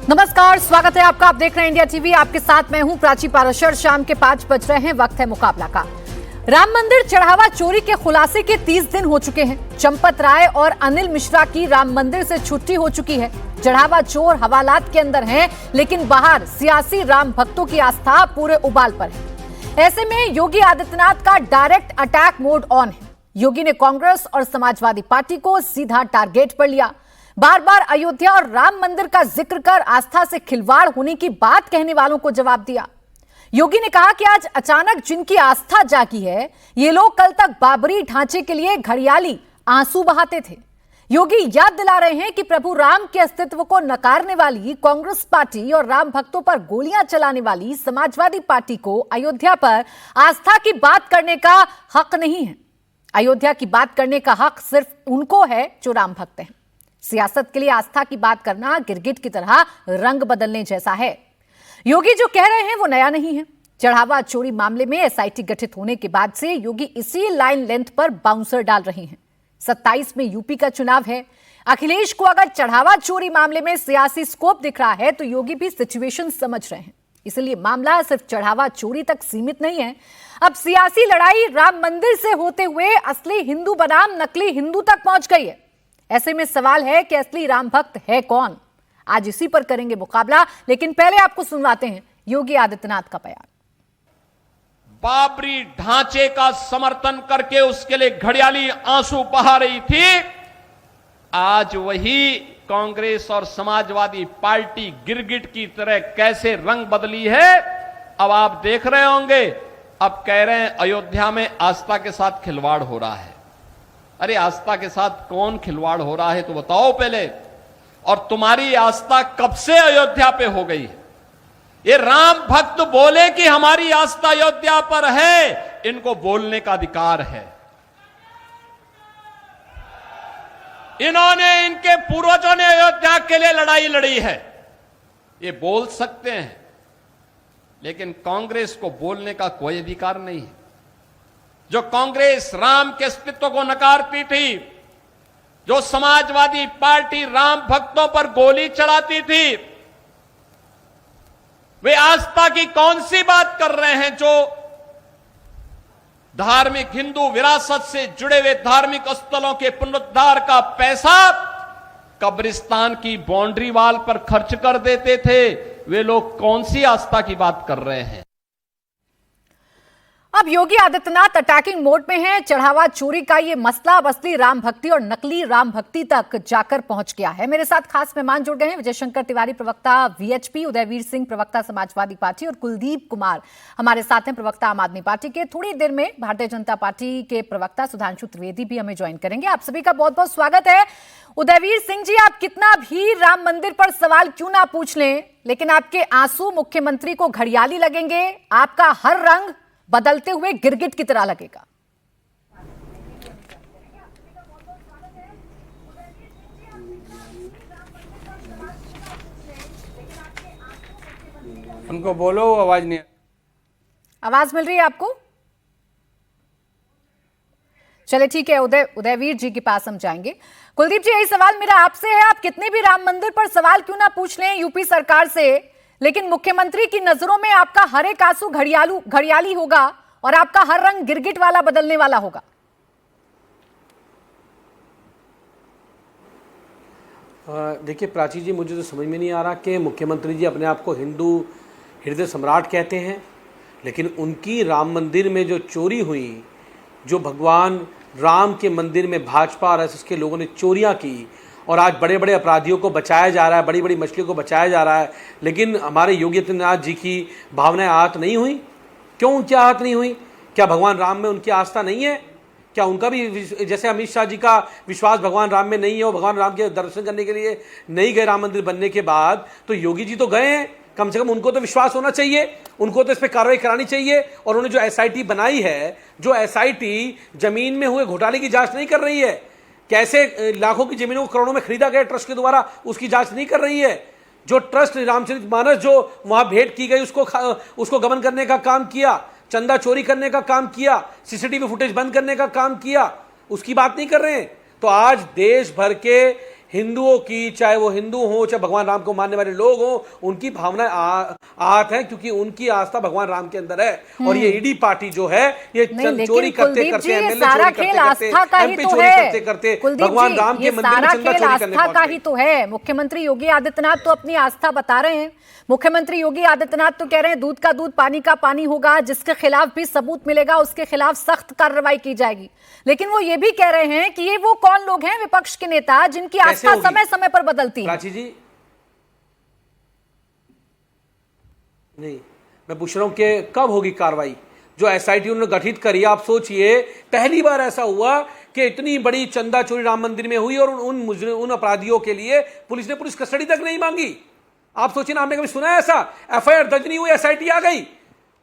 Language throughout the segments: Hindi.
नमस्कार, स्वागत है आपका। आप देख रहे हैं इंडिया टीवी। आपके साथ मैं हूं प्राची पाराशर। शाम के 5 बज रहे हैं, वक्त है मुकाबला का। राम मंदिर चढ़ावा चोरी के खुलासे के 30 दिन हो चुके हैं। चंपत राय और अनिल मिश्रा की राम मंदिर से छुट्टी हो चुकी है। चढ़ावा चोर हवालात के अंदर हैं, लेकिन बाहर सियासी राम भक्तों की आस्था पूरे उबाल पर है। ऐसे में योगी आदित्यनाथ का डायरेक्ट अटैक मोड ऑन है। योगी ने कांग्रेस और समाजवादी पार्टी को सीधा टारगेट पर लिया। बार बार अयोध्या और राम मंदिर का जिक्र कर आस्था से खिलवाड़ होने की बात कहने वालों को जवाब दिया। योगी ने कहा कि आज अचानक जिनकी आस्था जागी है, ये लोग कल तक बाबरी ढांचे के लिए घड़ियाली आंसू बहाते थे। योगी याद दिला रहे हैं कि प्रभु राम के अस्तित्व को नकारने वाली कांग्रेस पार्टी और राम भक्तों पर गोलियां चलाने वाली समाजवादी पार्टी को अयोध्या पर आस्था की बात करने का हक नहीं है। अयोध्या की बात करने का हक सिर्फ उनको है जो राम भक्त हैं। सियासत के लिए आस्था की बात करना गिरगिट की तरह रंग बदलने जैसा है। योगी जो कह रहे हैं वो नया नहीं है। चढ़ावा चोरी मामले में एसआईटी गठित होने के बाद से योगी इसी लाइन लेंथ पर बाउंसर डाल रहे हैं। 27 में यूपी का चुनाव है। अखिलेश को अगर चढ़ावा चोरी मामले में सियासी स्कोप दिख रहा है तो योगी भी सिचुएशन समझ रहे हैं। इसलिए मामला सिर्फ चढ़ावा चोरी तक सीमित नहीं है। अब सियासी लड़ाई राम मंदिर से होते हुए असली हिंदू बनाम नकली हिंदू तक पहुंच गई है। ऐसे में सवाल है कि असली राम भक्त है कौन। आज इसी पर करेंगे मुकाबला, लेकिन पहले आपको सुनवाते हैं योगी आदित्यनाथ का बयान। बाबरी ढांचे का समर्थन करके उसके लिए घड़ियाली आंसू बहा रही थी, आज वही कांग्रेस और समाजवादी पार्टी गिरगिट की तरह कैसे रंग बदली है अब आप देख रहे होंगे। अब कह रहे हैं अयोध्या में आस्था के साथ खिलवाड़ हो रहा है। अरे आस्था के साथ कौन खिलवाड़ हो रहा है तो बताओ पहले। और तुम्हारी आस्था कब से अयोध्या पे हो गई है? ये राम भक्त बोले कि हमारी आस्था अयोध्या पर है, इनको बोलने का अधिकार है। इन्होंने, इनके पूर्वजों ने अयोध्या के लिए लड़ाई लड़ी है, ये बोल सकते हैं, लेकिन कांग्रेस को बोलने का कोई अधिकार नहीं है। जो कांग्रेस राम के अस्तित्व को नकारती थी, जो समाजवादी पार्टी राम भक्तों पर गोली चलाती थी, वे आस्था की कौन सी बात कर रहे हैं? जो धार्मिक हिंदू विरासत से जुड़े हुए धार्मिक स्थलों के पुनरुद्धार का पैसा कब्रिस्तान की बाउंड्री वाल पर खर्च कर देते थे, वे लोग कौन सी आस्था की बात कर रहे हैं? अब योगी आदित्यनाथ अटैकिंग मोड में हैं। चढ़ावा चोरी का ये मसला अब असली राम भक्ति और नकली राम भक्ति तक जाकर पहुंच गया है। मेरे साथ खास मेहमान जुड़ गए हैं। विजय शंकर तिवारी, प्रवक्ता वीएचपी, उदयवीर सिंह, प्रवक्ता समाजवादी पार्टी, और कुलदीप कुमार हमारे साथ हैं, प्रवक्ता आम आदमी पार्टी के। थोड़ी देर में भारतीय जनता पार्टी के प्रवक्ता सुधांशु त्रिवेदी भी हमें ज्वाइन करेंगे। आप सभी का बहुत बहुत स्वागत है। उदयवीर सिंह जी, आप कितना भी राम मंदिर पर सवाल क्यों ना पूछ लें, लेकिन आपके आंसू मुख्यमंत्री को घड़ियाली लगेंगे। आपका हर रंग बदलते हुए गिरगिट की तरह लगेगा। उनको बोलो, आवाज नहीं। आवाज मिल रही है आपको? चले ठीक है, उदयवीर जी के पास हम जाएंगे। कुलदीप जी, यही सवाल मेरा आपसे है। आप कितने भी राम मंदिर पर सवाल क्यों ना पूछ लें यूपी सरकार से, लेकिन मुख्यमंत्री की नजरों में आपका हर एक आंसू घड़ियाली होगा और आपका हर रंग गिरगिट वाला बदलने वाला होगा। देखिए प्राची जी, मुझे तो समझ में नहीं आ रहा कि मुख्यमंत्री जी अपने आप को हिंदू हृदय सम्राट कहते हैं, लेकिन उनकी राम मंदिर में जो चोरी हुई, जो भगवान राम के मंदिर में भाजपा और आरएसएस के लोगों ने चोरियां की, और आज बड़े बड़े अपराधियों को बचाया जा रहा है, बड़ी बड़ी मछलियों को बचाया जा रहा है, लेकिन हमारे योगी आदित्यनाथ जी की भावनाएं आहत नहीं हुई। क्यों उनकी आहत नहीं हुई? क्या भगवान राम में उनकी आस्था नहीं है? क्या उनका भी, जैसे अमित शाह जी का विश्वास भगवान राम में नहीं है, वो भगवान राम के दर्शन करने के लिए नहीं गए राम मंदिर बनने के बाद, तो योगी जी तो गए हैं, कम से कम उनको तो विश्वास होना चाहिए, उनको तो इस पर कार्रवाई करानी चाहिए। और उन्होंने जो एसआईटी बनाई है, जो एसआईटी जमीन में हुए घोटाले की जांच नहीं कर रही है, कैसे लाखों की जमीनों को करोड़ों में खरीदा गया ट्रस्ट के द्वारा, उसकी जांच नहीं कर रही है। जो ट्रस्ट रामचरितमानस जो वहां भेंट की गई उसको गबन करने का काम किया, चंदा चोरी करने का काम किया, सीसीटीवी फुटेज बंद करने का काम किया, उसकी बात नहीं कर रहे हैं। तो आज देश भर के हिंदुओं की, चाहे वो हिंदू हो चाहे भगवान राम को मानने वाले लोग हो, उनकी भावना आहत है, क्योंकि उनकी आस्था भगवान राम के अंदर है। और ये ईडी पार्टी जो है ये चोरी करते करते एमएलए सारा खेल आस्था का ही तो है। करते भगवान राम के मंदिर में चंदा चोरी करने आस्था का ही तो है। मुख्यमंत्री योगी आदित्यनाथ तो अपनी आस्था बता रहे हैं। मुख्यमंत्री योगी आदित्यनाथ तो कह रहे हैं दूध का दूध पानी का पानी होगा, जिसके खिलाफ भी सबूत मिलेगा उसके खिलाफ सख्त कार्रवाई की जाएगी। लेकिन वो ये भी कह रहे हैं कि ये वो कौन लोग हैं विपक्ष के नेता जिनकी आस्था समय समय पर बदलती है। प्राची जी, नहीं, मैं पूछ रहा हूं कि कब होगी कार्रवाई? जो एसआईटी उन्होंने गठित करी, आप सोचिए पहली बार ऐसा हुआ कि इतनी बड़ी चंदा चोरी राम मंदिर में हुई और उन अपराधियों के लिए पुलिस ने पुलिस कस्टडी तक नहीं मांगी। आप सोचिए ना, आपने कभी सुना है ऐसा? एफआईआर दर्ज नहीं हुई, एसआईटी आ गई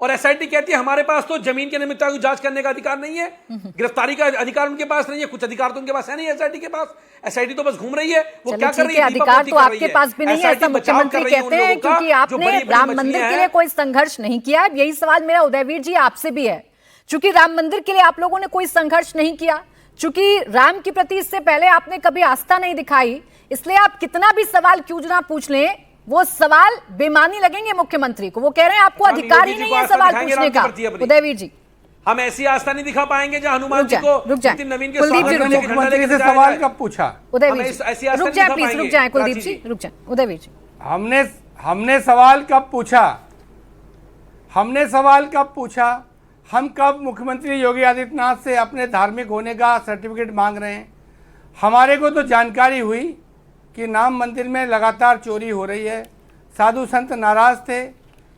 और एसआईटी कहती है हमारे पास तो जमीन के निमित्ता की जांच करने का अधिकार नहीं है, गिरफ्तारी का अधिकार उनके पास नहीं है, कुछ अधिकार तो उनके पास है नहीं एसआईटी के पास। एसआईटी तो बस घूम रही है, वो क्या कर रही है? अधिकार तो आपके पास भी नहीं है, ऐसा मुख्यमंत्री कहते हैं, क्योंकि आपने राम मंदिर के लिए कोई संघर्ष नहीं किया। यही सवाल मेरा उदयवीर जी आपसे भी है। चूंकि राम मंदिर के लिए आप लोगों ने कोई संघर्ष नहीं किया, चूंकि राम के प्रति इससे पहले आपने कभी आस्था नहीं दिखाई, इसलिए आप कितना भी सवाल क्यों ना पूछ लें वो सवाल बेमानी लगेंगे मुख्यमंत्री को। वो कह रहे हैं आपको अधिकार ही नहीं है सवाल पूछने का। उदयवीर जी, हम ऐसी आस्था नहीं दिखा पाएंगे जहां हनुमान जी को नवीन के मुख्यमंत्री से सवाल कब पूछा? उदयवीर रुक जाए प्लीज, रुक जाए कुलदीप जी, रुक जाए। उदयवीर जी, हमने सवाल कब पूछा? हमने सवाल कब पूछा? हम कब मुख्यमंत्री योगी आदित्यनाथ से अपने धार्मिक होने का सर्टिफिकेट मांग रहे हैं? हमारे को तो जानकारी हुई कि राम मंदिर में लगातार चोरी हो रही है। साधु संत नाराज थे,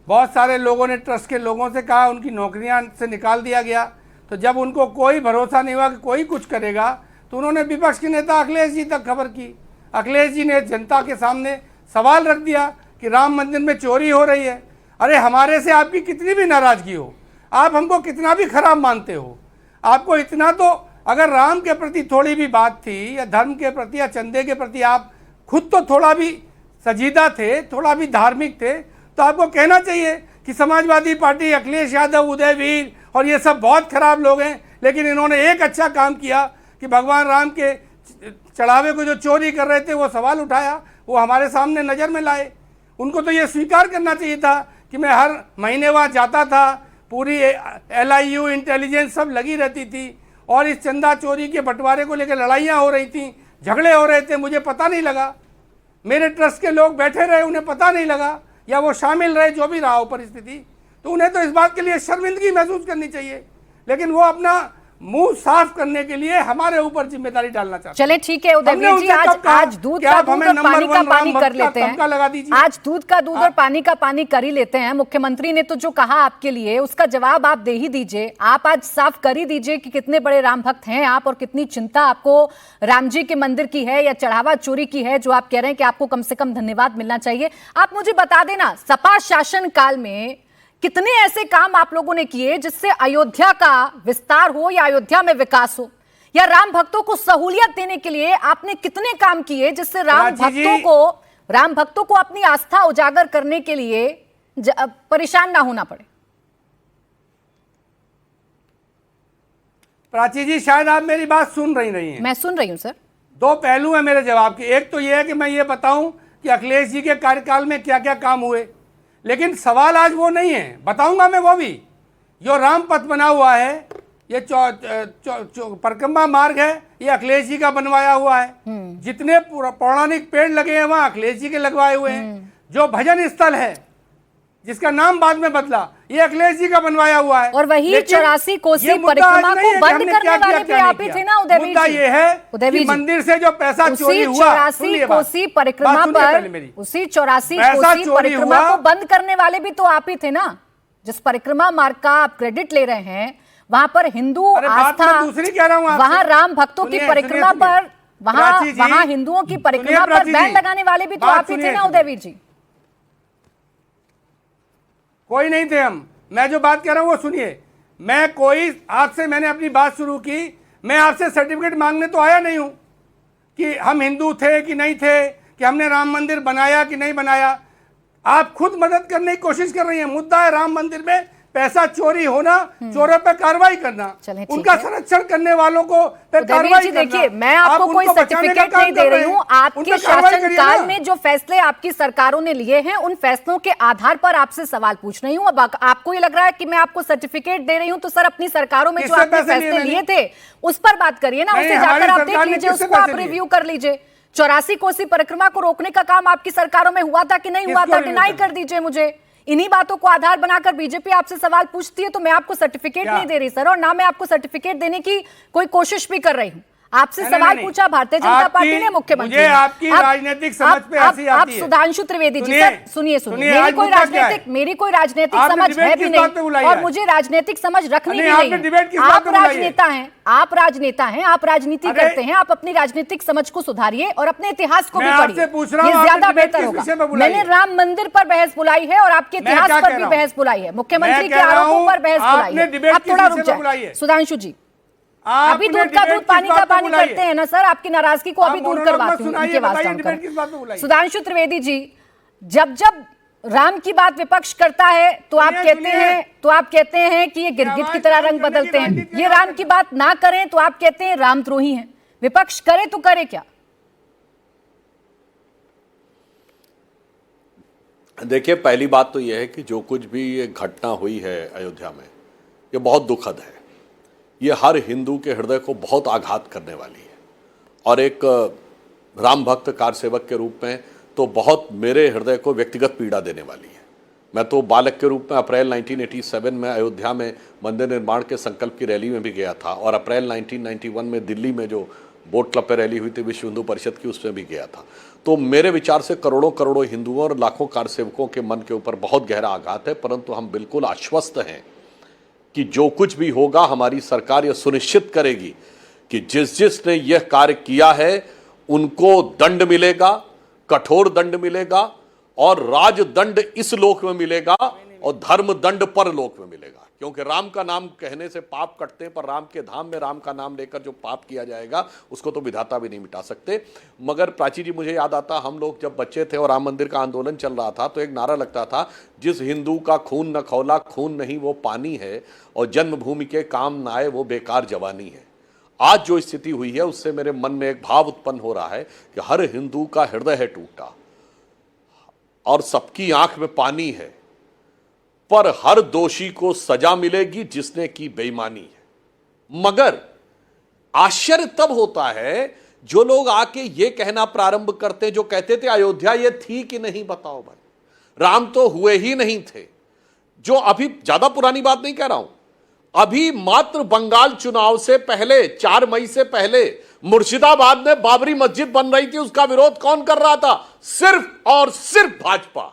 बहुत सारे लोगों ने ट्रस्ट के लोगों से कहा उनकी नौकरियां से निकाल दिया गया। तो जब उनको कोई भरोसा नहीं हुआ कि कोई कुछ करेगा, तो उन्होंने विपक्ष के नेता अखिलेश जी तक खबर की। अखिलेश जी ने जनता के सामने सवाल रख दिया कि राम मंदिर में चोरी हो रही है। अरे हमारे से आपकी कितनी भी नाराजगी हो, आप हमको कितना भी खराब मानते हो, आपको इतना तो अगर राम के प्रति थोड़ी भी बात थी या धर्म के प्रति या चंदे के प्रति आप खुद तो थोड़ा भी सजीदा थे, थोड़ा भी धार्मिक थे, तो आपको कहना चाहिए कि समाजवादी पार्टी, अखिलेश यादव, उदयवीर और ये सब बहुत खराब लोग हैं, लेकिन इन्होंने एक अच्छा काम किया कि भगवान राम के चढ़ावे को जो चोरी कर रहे थे वो सवाल उठाया, वो हमारे सामने नज़र में लाए। उनको तो ये स्वीकार करना चाहिए था कि मैं हर महीने वहाँ जाता था, पूरी LIU इंटेलिजेंस सब लगी रहती थी और इस चंदा चोरी के बंटवारे को लेकर लड़ाइयाँ हो रही थी, झगड़े हो रहे थे, मुझे पता नहीं लगा। मेरे ट्रस्ट के लोग बैठे रहे, उन्हें पता नहीं लगा, या वो शामिल रहे, जो भी रहा हो परिस्थिति, तो उन्हें तो इस बात के लिए शर्मिंदगी महसूस करनी चाहिए। लेकिन वो अपना मुंह साफ करने के लिए हमारे ऊपर जिम्मेदारी डालना चाहते हैं। चले ठीक है उदयवीर जी, आज दूध का दूध और पानी का पानी कर लेते हैं। आज दूध का दूध और पानी का पानी कर ही लेते हैं। मुख्यमंत्री ने तो जो कहा आपके लिए उसका जवाब आप दे ही दीजिए। आप आज साफ कर ही दीजिए कि कितने बड़े राम भक्त हैं आप और कितनी चिंता आपको राम जी के मंदिर की है या चढ़ावा चोरी की है, जो आप कह रहे हैं कि आपको कम से कम धन्यवाद मिलना चाहिए। आप मुझे बता देना, सपा शासन काल में कितने ऐसे काम आप लोगों ने किए जिससे अयोध्या का विस्तार हो या अयोध्या में विकास हो, या राम भक्तों को सहूलियत देने के लिए आपने कितने काम किए जिससे राम भक्तों को अपनी आस्था उजागर करने के लिए परेशान ना होना पड़े? प्राची जी, शायद आप मेरी बात सुन रही हैं। मैं सुन रही हूं सर। दो पहलू है मेरे जवाब के। एक तो यह है कि मैं ये बताऊं कि अखिलेश जी के कार्यकाल में क्या क्या काम हुए, लेकिन सवाल आज वो नहीं है, बताऊंगा मैं वो भी। जो राम पथ बना हुआ है, ये परिक्रमा मार्ग है, ये अखिलेश जी का बनवाया हुआ है। जितने पौराणिक पेड़ लगे हैं वहाँ अखिलेश जी के लगवाए हुए हैं। जो भजन स्थल है जिसका नाम बाद में बदला, ये अखिलेश जी का बनवाया हुआ है। और वही 84 कोसी परिक्रमा को बंद करने वाले भी आप ही थे ना उदयवीर जी। मुद्दा ये है कि मंदिर से जो पैसा चोरी हुआ, 84 कोसी परिक्रमा पर, उसी 84 कोसी परिक्रमा को बंद करने वाले भी तो आप ही थे ना। जिस परिक्रमा मार्ग का आप क्रेडिट ले रहे हैं, वहां पर हिंदू आस्था, दूसरी कह रहा हूँ, वहां राम भक्तों की परिक्रमा पर, वहां हिंदुओं की परिक्रमा पर बैन लगाने वाले भी तो आप ही थे ना उदयवीर जी। कोई नहीं थे हम। मैं जो बात कह रहा हूं वो सुनिए। मैं कोई आपसे, मैंने अपनी बात शुरू की, मैं आपसे सर्टिफिकेट मांगने तो आया नहीं हूं कि हम हिंदू थे कि नहीं थे, कि हमने राम मंदिर बनाया कि नहीं बनाया। आप खुद मदद करने की कोशिश कर रही हैं। मुद्दा है राम मंदिर में पैसा चोरी होना, चोरों पे कार्रवाई करना, चलें, ठीक उनका है। संरक्षण करने वालों को पे कार्रवाई करना। देखिए, मैं आपको कोई सर्टिफिकेट नहीं दे रही हूँ। आपके शासनकाल में जो फैसले आपकी सरकारों ने लिए हैं, उन फैसलों के आधार पर आपसे सवाल पूछ रही हूँ। अब आपको ये लग रहा है कि मैं आपको सर्टिफिकेट दे रही हूँ, तो सर अपनी सरकारों में जो आपने फैसले लिए थे उस पर बात करिए ना, उसे जाकर आप देख लीजिए, उसको आप रिव्यू कर लीजिए। 84 कोसी परिक्रमा को रोकने का काम आपकी सरकारों में हुआ था कि नहीं हुआ था, डिनाई कर दीजिए मुझे। इन्हीं बातों को आधार बनाकर बीजेपी आपसे सवाल पूछती है, तो मैं आपको सर्टिफिकेट नहीं दे रही सर, और ना मैं आपको सर्टिफिकेट देने की कोई कोशिश भी कर रही हूँ। आपसे सवाल पूछा भारतीय जनता पार्टी ने, मुख्यमंत्री ने। आपकी राजनीतिक समझ पे ऐसी आती है। सुधांशु त्रिवेदी जी, सर सुनिए, मेरी कोई राजनीतिक समझ है भी नहीं, और मुझे राजनीतिक समझ रखनी भी नहीं। आप राजनेता हैं, आप राजनीति करते हैं, आप अपनी राजनीतिक समझ को सुधारिए और अपने इतिहास को भी पढ़िए, ये ज्यादा बेहतर होगा। मैंने राम मंदिर पर बहस बुलाई है और आपके इतिहास पर भी बहस बुलाई है, मुख्यमंत्री के आरोपों पर बहस बुलाई है। आप थोड़ा रुक जाए सुधांशु जी, अभी दूध का दूध पानी का पानी करते हैं ना सर, आपकी नाराजगी को अभी दूर करवाती हूँ उनके वास्ते। सुधांशु त्रिवेदी जी, जब जब राम की बात विपक्ष करता है तो आप कहते हैं कि ये गिरगिट की तरह रंग बदलते हैं। ये राम की बात ना करें तो आप कहते हैं रामद्रोही हैं। विपक्ष करे तो करे क्या? देखिए, पहली बात तो यह है कि जो कुछ भी ये घटना हुई है अयोध्या में, ये बहुत दुखद है। ये हर हिंदू के हृदय को बहुत आघात करने वाली है, और एक राम भक्त कार सेवक के रूप में तो बहुत मेरे हृदय को व्यक्तिगत पीड़ा देने वाली है। मैं तो बालक के रूप में अप्रैल 1987 में अयोध्या में मंदिर निर्माण के संकल्प की रैली में भी गया था, और अप्रैल 1991 में दिल्ली में जो बोट क्लब पे रैली हुई थी विश्व हिंदू परिषद की, उसमें भी गया था। तो मेरे विचार से करोड़ों करोड़ों हिंदुओं और लाखों कार सेवकों के मन के ऊपर बहुत गहरा आघात है, परंतु हम बिल्कुल आश्वस्त हैं कि जो कुछ भी होगा हमारी सरकार यह सुनिश्चित करेगी कि जिसने यह कार्य किया है उनको दंड मिलेगा, कठोर दंड मिलेगा, और राजदंड इस लोक में मिलेगा और धर्म दंड पर लोक में मिलेगा। क्योंकि राम का नाम कहने से पाप कटते हैं, पर राम के धाम में राम का नाम लेकर जो पाप किया जाएगा उसको तो विधाता भी नहीं मिटा सकते। मगर प्राची जी, मुझे याद आता, हम लोग जब बच्चे थे और राम मंदिर का आंदोलन चल रहा था, तो एक नारा लगता था, जिस हिंदू का खून न खौला, खून नहीं वो पानी है, और जन्मभूमि के काम न आए वो बेकार जवानी है। आज जो स्थिति हुई है उससे मेरे मन में एक भाव उत्पन्न हो रहा है कि हर हिंदू का हृदय है टूटा और सबकी आंख में पानी है, पर हर दोषी को सजा मिलेगी जिसने की बेईमानी है। मगर आश्चर्य तब होता है जो लोग आके ये कहना प्रारंभ करते, जो कहते थे अयोध्या ये थी कि नहीं, बताओ भाई, राम तो हुए ही नहीं थे। जो अभी ज्यादा पुरानी बात नहीं कह रहा हूं, अभी मात्र बंगाल चुनाव से पहले 4 मई से पहले मुर्शिदाबाद में बाबरी मस्जिद बन रही थी, उसका विरोध कौन कर रहा था? सिर्फ और सिर्फ भाजपा।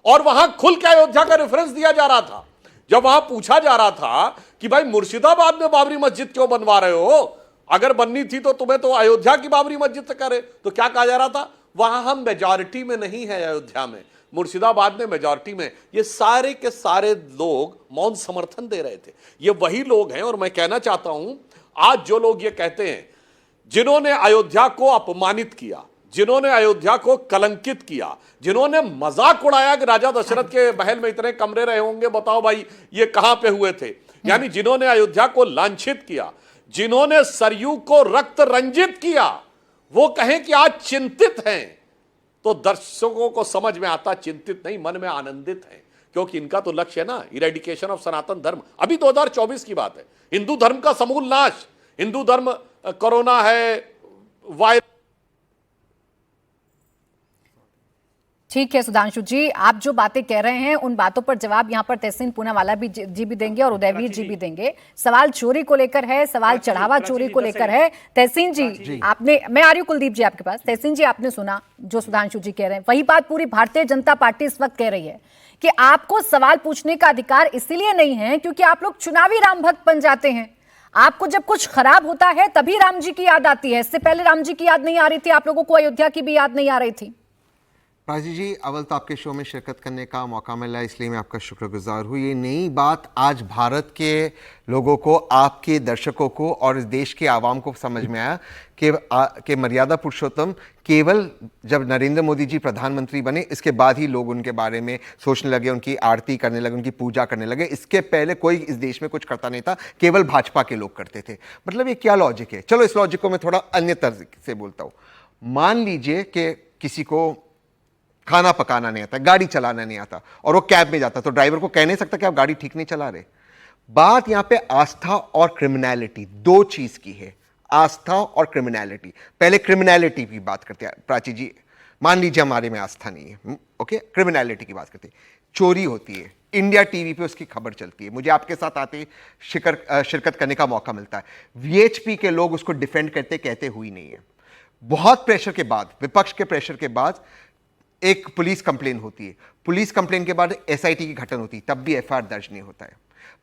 और वहां खुल के अयोध्या का रेफरेंस दिया जा रहा था। जब वहां पूछा जा रहा था कि भाई मुर्शिदाबाद में बाबरी मस्जिद क्यों बनवा रहे हो, अगर बननी थी तो तुम्हें तो अयोध्या की बाबरी मस्जिद से करे, तो क्या कहा जा रहा था? वहां हम मेजॉरिटी में नहीं है, अयोध्या में, मुर्शिदाबाद में मेजॉरिटी में। ये सारे के सारे लोग मौन समर्थन दे रहे थे। ये वही लोग हैं, और मैं कहना चाहता हूं, आज जो लोग ये कहते हैं, जिन्होंने अयोध्या को अपमानित किया, जिन्होंने अयोध्या को कलंकित किया, जिन्होंने मजाक उड़ाया कि राजा दशरथ के महल में इतने कमरे रहे होंगे, बताओ भाई ये कहां पे हुए थे, यानी जिन्होंने अयोध्या को लांछित किया, जिन्होंने सरयू को रक्त रंजित किया, वो कहें कि आज चिंतित हैं, तो दर्शकों को समझ में आता चिंतित नहीं, मन में आनंदित है। क्योंकि इनका तो लक्ष्य है ना, इरेडिकेशन ऑफ सनातन धर्म। अभी 2024 की बात है, हिंदू धर्म का समूल नाश। हिंदू धर्म कोरोना है, वायरस। ठीक है सुधांशु जी, आप जो बातें कह रहे हैं उन बातों पर जवाब यहाँ पर तहसीन पूनावाला जी भी देंगे और उदयवीर जी भी देंगे। सवाल चोरी को लेकर है, सवाल चढ़ावा चोरी को लेकर है। तहसीन जी आपने, मैं आ रही हूँ कुलदीप जी आपके पास। तहसीन जी, आपने सुना जो सुधांशु जी कह रहे हैं, वही बात पूरी भारतीय जनता पार्टी इस वक्त कह रही है कि आपको सवाल पूछने का अधिकार इसीलिए नहीं है क्योंकि आप लोग चुनावी राम भक्त बन जाते हैं। आपको जब कुछ खराब होता है तभी राम जी की याद आती है, इससे पहले राम जी की याद नहीं आ रही थी, आप लोगों को अयोध्या की भी याद नहीं आ रही थी। प्राची जी, अव्वल तो आपके शो में शिरकत करने का मौका मिला, इसलिए मैं आपका शुक्रगुजार हूँ। ये नई बात आज भारत के लोगों को, आपके दर्शकों को और इस देश के आवाम को समझ में आया कि मर्यादा पुरुषोत्तम केवल जब नरेंद्र मोदी जी प्रधानमंत्री बने, इसके बाद ही लोग उनके बारे में सोचने लगे, उनकी आरती करने लगे, उनकी पूजा करने लगे। इसके पहले कोई इस देश में कुछ करता नहीं था, केवल भाजपा के लोग करते थे। मतलब ये क्या लॉजिक है? चलो इस लॉजिक को मैं थोड़ा अन्य तर्ज से बोलता हूँ। मान लीजिए कि किसी को खाना पकाना नहीं आता, गाड़ी चलाना नहीं आता और वो कैब में जाता, तो ड्राइवर को कह नहीं सकता कि आप गाड़ी ठीक नहीं चला रहे। बात यहां पे आस्था और क्रिमिनलिटी, दो चीज की है, आस्था और क्रिमिनलिटी। पहले क्रिमिनलिटी की बात करते हैं प्राची जी। मान लीजिए हमारे में आस्था नहीं है, ओके, क्रिमिनलिटी की बात करते हैं। चोरी होती है, इंडिया टीवी पे उसकी खबर चलती है, मुझे आपके साथ आते शिरकत करने का मौका मिलता है। वीएचपी के लोग उसको डिफेंड करते, कहते हुई नहीं है। बहुत प्रेशर के बाद, विपक्ष के प्रेशर के बाद एक पुलिस कंप्लेन होती है, पुलिस कंप्लेन के बाद एसआईटी की घटना होती है, तब भी एफआईआर दर्ज नहीं होता है।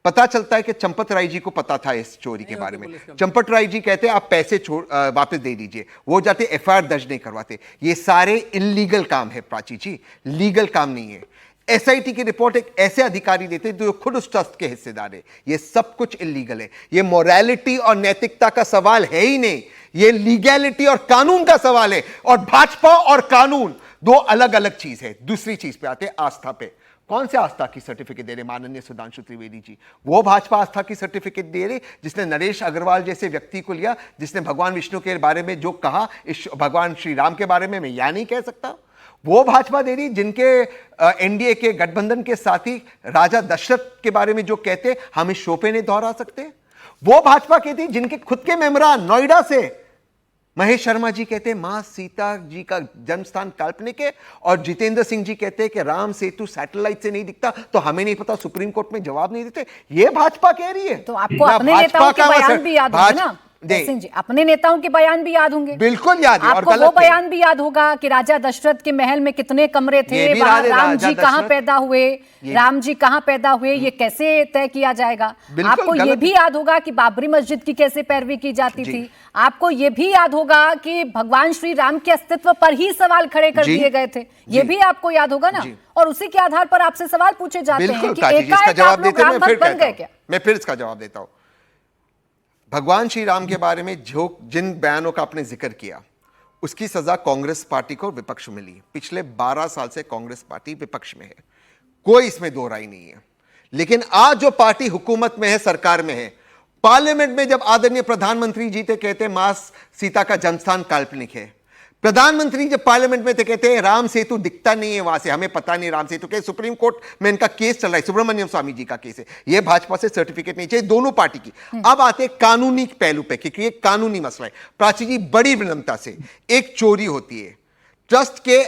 पता चलता है कि चंपत राय जी को पता था इस चोरी के बारे में। चंपत राय जी कहते हैं आप पैसे वापस दे दीजिए, वो जाते एफआईआर दर्ज नहीं करवाते। ये सारे इलीगल काम है प्राची जी, लीगल काम नहीं है। एसआईटी की रिपोर्ट एक ऐसे अधिकारी देते हैं जो खुद उस ट्रस्ट के हिस्सेदार है। ये सब कुछ इलीगल है। ये मोरालिटी और नैतिकता का सवाल है ही नहीं, ये लीगैलिटी और कानून का सवाल है। और भाजपा और कानून दो अलग अलग चीज है। दूसरी चीज पे आते हैं, आस्था पे। कौन से आस्था की सर्टिफिकेट दे रहे माननीय सुधांशु त्रिवेदी जी? वो भाजपा आस्था की सर्टिफिकेट दे रहे जिसने नरेश अग्रवाल जैसे व्यक्ति को लिया, जिसने भगवान विष्णु के बारे में जो कहा, इस भगवान श्री राम के बारे में मैं यह नहीं कह सकता। वो भाजपा दे रही जिनके एनडीए के गठबंधन के साथी राजा दशरथ के बारे में जो कहते हम इस शो पे नहीं दोहरा सकते। वो भाजपा कहती जिनके खुद के मेम्बरान नोएडा से महेश शर्मा जी कहते हैं मां सीता जी का जन्म स्थान काल्पनिक है, और जितेंद्र सिंह जी कहते हैं कि राम सेतु सैटेलाइट से नहीं दिखता, तो हमें नहीं पता, सुप्रीम कोर्ट में जवाब नहीं देते। ये भाजपा कह रही है। तो आपको अपने नेताओं के बयान भी याद होंगे ना सिंह जी, अपने नेताओं के बयान भी याद होंगे। बिल्कुल याद है। आपको वो बयान भी याद होगा कि राजा दशरथ के महल में कितने कमरे थे, वहां राम जी कहां पैदा हुए, राम जी कहां पैदा हुए, ये कैसे तय किया जाएगा। आपको ये भी याद होगा कि बाबरी मस्जिद की कैसे पैरवी की जाती थी। आपको ये भी याद होगा कि भगवान श्री राम के अस्तित्व पर ही सवाल खड़े कर दिए गए थे। ये भी आपको याद होगा ना। और उसी के आधार पर आपसे सवाल पूछे जाते हैं कि एकाएक आप लोग राम भक्त बन गए क्या? मैं फिर इसका जवाब देता हूं। भगवान श्री राम के बारे में जिन बयानों का आपने जिक्र किया, उसकी सजा कांग्रेस पार्टी को विपक्ष मिली। पिछले 12 साल से कांग्रेस पार्टी विपक्ष में है, कोई इसमें दो राय नहीं है। लेकिन आज जो पार्टी हुकूमत में है, सरकार में है, पार्लियामेंट में जब आदरणीय प्रधानमंत्री जी थे कहते मां सीता का जन्मस्थान काल्पनिक है, प्रधानमंत्री जब पार्लियामेंट में थे कहते हैं राम सेतु दिखता नहीं है वहां से, हमें पता नहीं राम सेतु के, सुप्रीम कोर्ट में इनका केस चल रहा है, सुब्रमण्यम स्वामी जी का केस है, यह भाजपा से सर्टिफिकेट नहीं चाहिए, दोनों पार्टी की। अब आते हैं कानूनी पहलू पे, क्योंकि ये कानूनी मसला है। प्राची जी, बड़ी विनम्रता से, एक चोरी होती है, ट्रस्ट के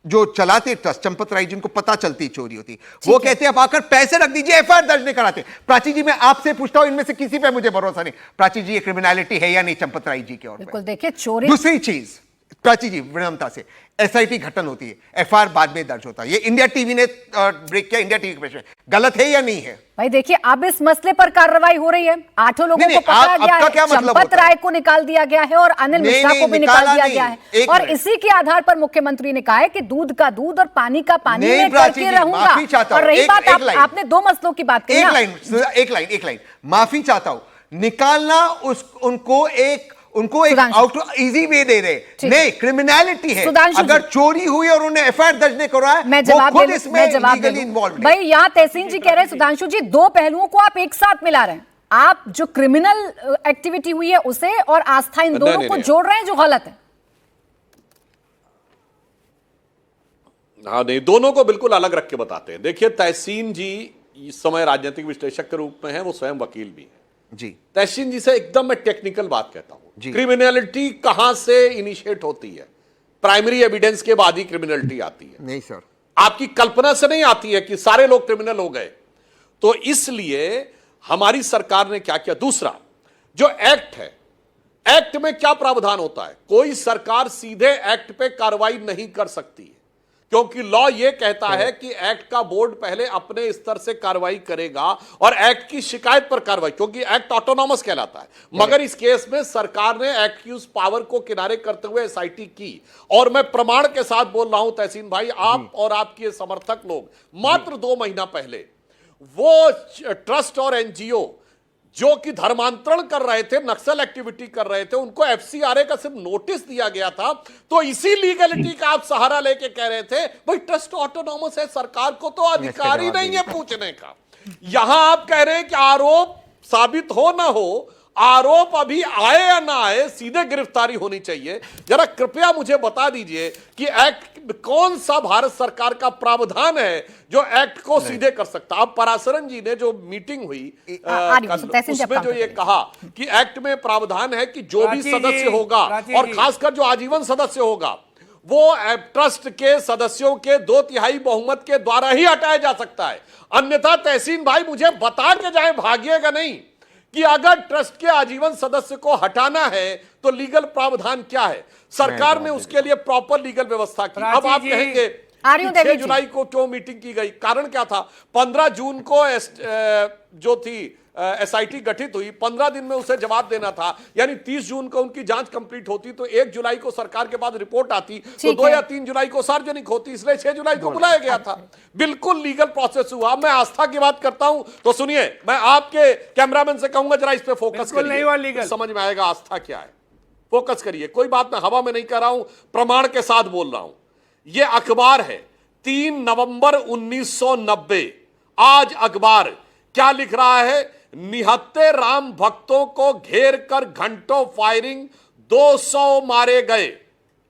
जो चलाते ट्रस्ट चंपत राय जी, उनको पता चलती चोरी होती, वो कहते हैं आप आकर पैसे रख दीजिए, एफआईआर दर्ज नहीं कराते। प्राची जी, मैं आपसे पूछता हूं, इनमें से किसी पे मुझे भरोसा नहीं। प्राची जी, ये क्रिमिनलिटी है या नहीं चंपत राय जी की ओर? बिल्कुल। देखिए, चोरी। दूसरी चीज प्राची जी, विनम्रता से, एसआईटी घटन होती है, एफआईआर बाद में दर्ज होता है। ये इंडिया टीवी ने ब्रेक किया, इंडिया टीवी के प्रेशर, गलत है या नहीं है? भाई देखिए, अब इस मसले पर कार्रवाई हो रही है। 8 लोगों को पकड़ा गया है, चंपत राय को निकाल दिया गया है और अनिल मिश्रा को भी निकाल दिया गया है। और इसी के आधार पर मुख्यमंत्री ने कहा है कि दूध का दूध और पानी का पानी में करके रहूंगा। और रही बात, आपने 2 मसलों की बात की। एक लाइन माफी चाहता हूं, निकालना उनको एक आउट इजी वे दे रहे, नहीं, क्रिमिनलिटी है। अगर चोरी हुई और उन्हें एफआईआर दर्ज नहीं करवाया, मैं जवाब दे दूं। भाई यहाँ तहसीन जी कह रहे हैं, सुधांशु जी, 2 पहलुओं को आप एक साथ मिला रहे हैं। आप जो क्रिमिनल एक्टिविटी हुई है उसे और आस्था, इन दोनों को जोड़ रहे हैं, जो गलत है। हाँ, नहीं, दोनों को बिल्कुल अलग रख के बताते हैं। देखिए, तहसीन जी इस समय राजनीतिक विश्लेषक के रूप में है, वो स्वयं वकील भी है जी। तहसीन जी से एकदम मैं टेक्निकल बात कहता हूं। क्रिमिनलिटी कहां से इनिशिएट होती है? प्राइमरी एविडेंस के बाद ही क्रिमिनलिटी आती है। नहीं सर, आपकी कल्पना से नहीं आती है कि सारे लोग क्रिमिनल हो गए। तो इसलिए हमारी सरकार ने क्या किया? दूसरा, जो एक्ट है, एक्ट में क्या प्रावधान होता है? कोई सरकार सीधे एक्ट पे कार्रवाई नहीं कर सकती है। क्योंकि लॉ ये कहता है कि एक्ट का बोर्ड पहले अपने स्तर से कार्रवाई करेगा और एक्ट की शिकायत पर कार्रवाई, क्योंकि एक्ट ऑटोनॉमस कहलाता है। मगर इस केस में सरकार ने एक्ट की उस पावर को किनारे करते हुए एसआईटी की। और मैं प्रमाण के साथ बोल रहा हूं तहसीन भाई, आप और आपके समर्थक लोग मात्र 2 महीना पहले वो ट्रस्ट और एनजीओ जो कि धर्मांतरण कर रहे थे, नक्सल एक्टिविटी कर रहे थे, उनको एफसीआरए का सिर्फ नोटिस दिया गया था। तो इसी लीगलिटी का आप सहारा लेके कह रहे थे भाई ट्रस्ट ऑटोनॉमस है, सरकार को तो अधिकार ही नहीं है पूछने का। यहां आप कह रहे हैं कि आरोप साबित हो ना हो, आरोप अभी आए या ना आए, सीधे गिरफ्तारी होनी चाहिए। जरा कृपया मुझे बता दीजिए कि एक्ट कौन सा भारत सरकार का प्रावधान है जो एक्ट को सीधे कर सकता। अब पराशरन जी ने जो मीटिंग हुई उसमें जो ये कहा कि एक्ट में प्रावधान है कि जो भी सदस्य होगा और खासकर जो आजीवन सदस्य होगा वो ट्रस्ट के सदस्यों के 2/3 बहुमत के द्वारा ही हटाया जा सकता है। अन्यथा तहसीन भाई मुझे बता के जाए, भागिएगा नहीं, कि अगर ट्रस्ट के आजीवन सदस्य को हटाना है तो लीगल प्रावधान क्या है। सरकार ने उसके लिए प्रॉपर लीगल व्यवस्था की। अब आप कहेंगे 6 जुलाई को क्यों मीटिंग की गई, कारण क्या था? 15 जून को जो थी एसआईटी गठित हुई, 15 दिन में उसे जवाब देना था, यानी 30 जून को उनकी जांच कंप्लीट होती तो 1 जुलाई को सरकार के पास रिपोर्ट आती, तो 2 या 3 जुलाई को सार्वजनिक होती, इसलिए 6 जुलाई को बुलाया गया था। बिल्कुल लीगल प्रोसेस हुआ। मैं आस्था की बात करता हूं तो सुनिए, मैं आपके कैमरामैन से कहूंगा जरा इस पे फोकस करिए, समझ में आएगा आस्था क्या है। फोकस करिए, कोई बात मैं हवा में नहीं कर रहा हूं, प्रमाण के साथ बोल रहा हूं। यह अखबार है 3 नवंबर 1990। आज अखबार क्या लिख रहा है? निहत्थे राम भक्तों को घेर कर घंटों फायरिंग, 200 मारे गए।